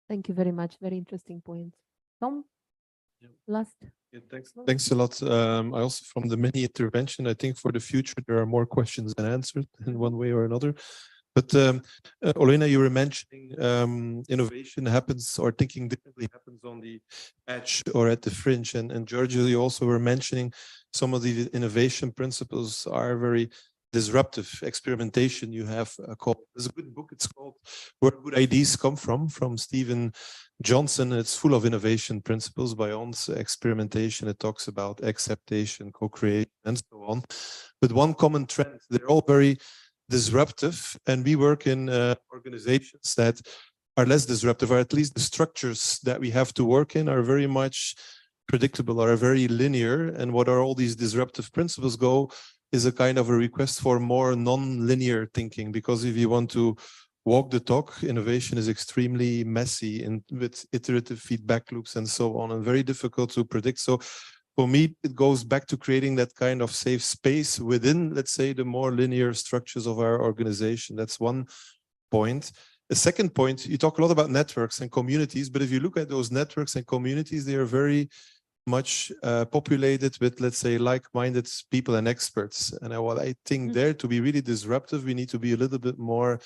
Speaker 1: Thank you very much. Very interesting point. Tom, last.
Speaker 6: Yeah, thanks a lot. I also, from the mini intervention, I think for the future, there are more questions than answered in one way or another. But Olena, you were mentioning innovation happens, or thinking differently happens on the edge or at the fringe. And Georgia, you also were mentioning some of the innovation principles are very disruptive. Experimentation, you have called, there's a good book, it's called Where Good Ideas Come From Stephen Johnson. It's full of innovation principles by Ons, experimentation. It talks about acceptation, co-creation, and so on. But one common trend, they're all very disruptive, and we work in organizations that are less disruptive, or at least the structures that we have to work in are very much predictable, are very linear. And what are all these disruptive principles go is a kind of a request for more non-linear thinking, because if you want to walk the talk, innovation is extremely messy and with iterative feedback loops and so on, and very difficult to predict. So for me, it goes back to creating that kind of safe space within, let's say, the more linear structures of our organization. That's one point. A second point, you talk a lot about networks and communities, but if you look at those networks and communities, they are very much populated with, let's say, like-minded people and experts. And what I think there, to be really disruptive, we need to be a little bit more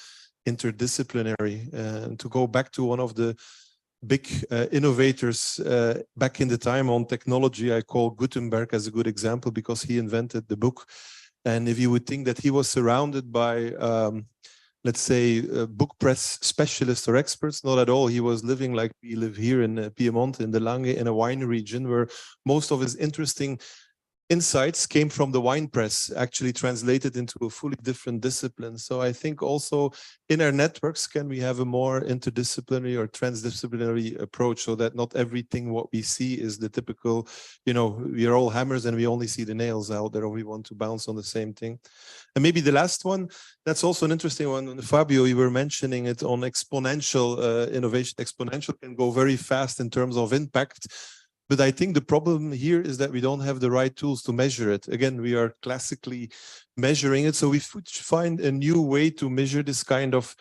Speaker 6: interdisciplinary. And to go back to one of the big innovators back in the time on technology, I call Gutenberg as a good example, because he invented the book. And if you would think that he was surrounded by let's say, book press specialists or experts, not at all. He was living like we live here in Piedmont, in the Lange, in a wine region, where most of his interesting insights came from the wine press, actually translated into a fully different discipline. So I think also in our networks, can we have a more interdisciplinary or transdisciplinary approach, so that not everything what we see is the typical, you know, we are all hammers and we only see the nails out there, or we want to bounce on the same thing. And maybe the last one, that's also an interesting one. Fabio, you were mentioning it on exponential innovation. Exponential can go very fast in terms of impact. But I think the problem here is that we don't have the right tools to measure it. Again, we are classically measuring it. So we should find a new way to measure this kind of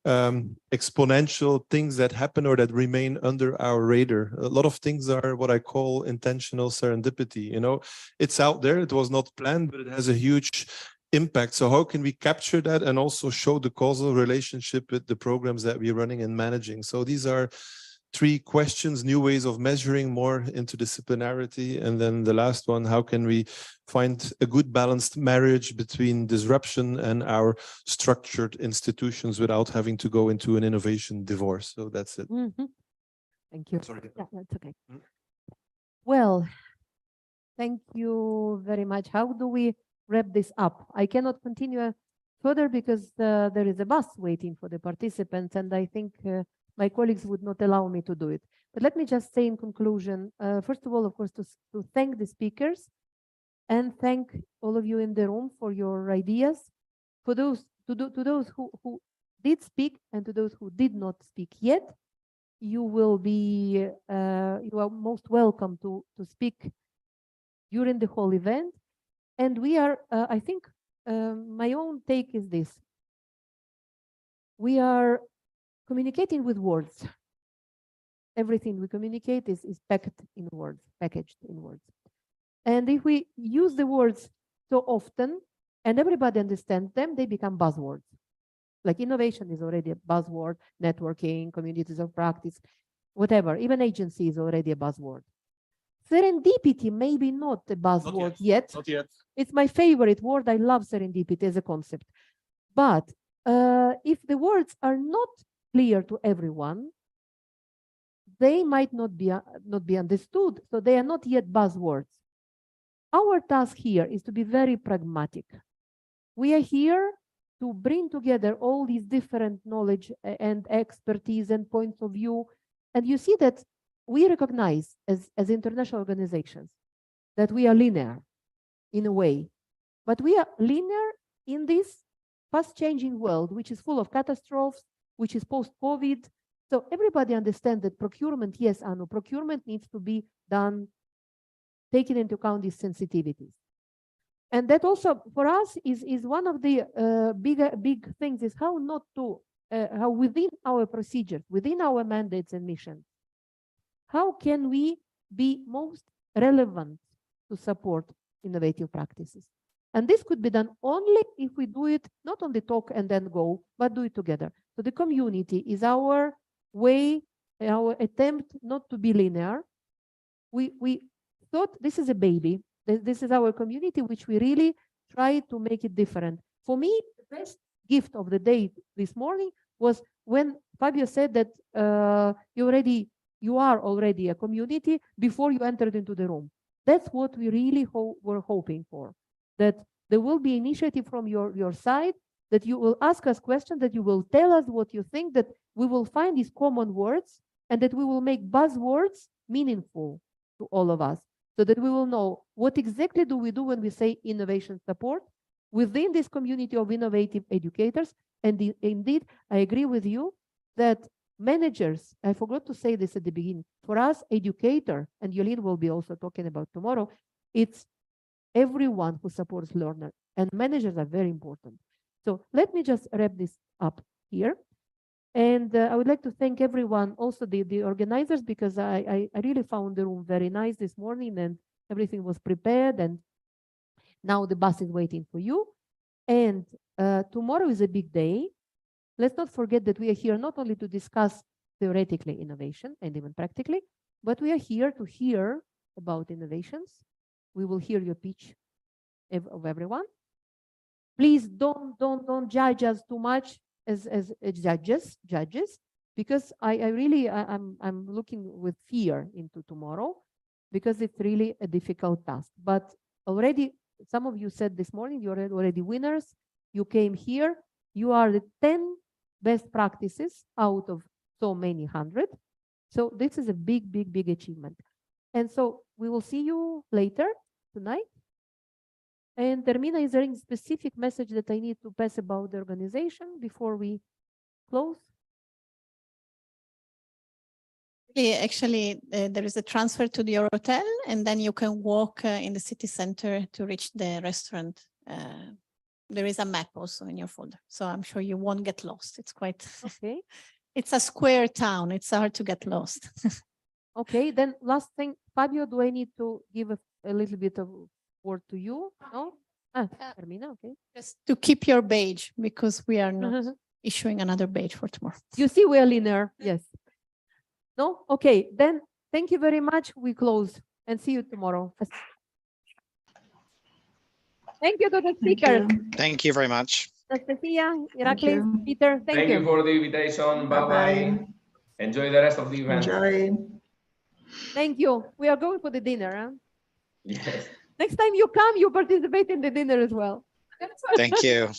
Speaker 6: exponential things that happen or that remain under our radar. A lot of things are what I call intentional serendipity. You know, it's out there, it was not planned, but it has a huge impact. So how can we capture that and also show the causal relationship with the programs that we're running and managing? So these are three questions: new ways of measuring, more interdisciplinarity, and then the last one, how can we find a good balanced marriage between disruption and our structured institutions without having to go into an innovation divorce? So that's it.
Speaker 1: Thank you.
Speaker 6: Sorry.
Speaker 1: Yeah, that's okay. Well, thank you very much. How do we wrap this up? I cannot continue further because there is a bus waiting for the participants, and I think my colleagues would not allow me to do it. But let me just say in conclusion, first of all, of course, to thank the speakers and thank all of you in the room for your ideas. For those to those who did speak and to those who did not speak yet, you will be you are most welcome to speak during the whole event. And we are, I think, my own take is this: we are communicating with words. Everything we communicate is packed in words, packaged in words. And if we use the words so often and everybody understands them, they become buzzwords. Like innovation is already a buzzword, networking, communities of practice, whatever. Even agency is already a buzzword. Serendipity maybe not a buzzword yet.
Speaker 6: Not yet.
Speaker 1: It's my favorite word. I love serendipity as a concept. But if the words are not clear to everyone, they might not be understood. So they are not yet buzzwords. our task here is to be very pragmatic. We are here to bring together all these different knowledge and expertise and points of view. And you see that we recognize as international organizations that we are linear in a way, but we are linear in this fast-changing world, which is full of catastrophes, which is post-COVID. So everybody understands that procurement, yes, Anu, procurement needs to be done, taking into account these sensitivities. And that also for us is one of the big things is how not to, how within our procedures, within our mandates and missions, how can we be most relevant to support innovative practices? And this could be done only if we do it, not only talk and then go, but do it together. So the community is our way, our attempt not to be linear. We thought this is a baby. This is our community, which we really try to make it different. For me, the best gift of the day this morning was when Fabio said that you are already a community before you entered into the room. That's what we really were hoping for, that there will be initiative from your side, that you will ask us questions, that you will tell us what you think, that we will find these common words, and that we will make buzzwords meaningful to all of us, so that we will know what exactly do we do when we say innovation support within this community of innovative educators. And indeed, I agree with you that managers, I forgot to say this at the beginning, for us, educator, and Yolene will be also talking about tomorrow, it's everyone who supports learner, and managers are very important. So let me just wrap this up here. And I would like to thank everyone, also the organizers, because I really found the room very nice this morning and everything was prepared, and now the bus is waiting for you. And tomorrow is a big day. Let's not forget that we are here not only to discuss theoretically innovation and even practically, but we are here to hear about innovations. We will hear your pitch of everyone. Please don't judge us too much as judges, because I'm looking with fear into tomorrow, because it's really a difficult task. But already some of you said this morning you're already winners. You came here. You are the 10 best practices out of so many 100. So this is a big achievement. And so we will see you later tonight. And Termina, is there any specific message that I need to pass about the organization before we close?
Speaker 15: Actually, there is a transfer to your hotel, and then you can walk in the city center to reach the restaurant. There is a map also in your folder, so I'm sure you won't get lost. It's quite
Speaker 1: okay.
Speaker 15: It's a square town. It's hard to get lost.
Speaker 1: Okay, then last thing, Fabio, do I need to give a little bit of word to you? No? Termina, okay.
Speaker 15: Just to keep your badge, because we are not issuing another badge for tomorrow.
Speaker 1: You see, we are linear. Yes. No? Okay, then thank you very much. We close and see you tomorrow. Thank you to the speakers.
Speaker 3: Thank you very much.
Speaker 1: Anastasia, Iraklis, Peter, thank you.
Speaker 4: Thank you for the invitation. Bye-bye. Enjoy the rest of the event.
Speaker 2: Enjoy.
Speaker 1: Thank you. We are going for the dinner. Huh?
Speaker 4: Yes.
Speaker 1: Next time you come, you participate in the dinner as well.
Speaker 3: Thank you.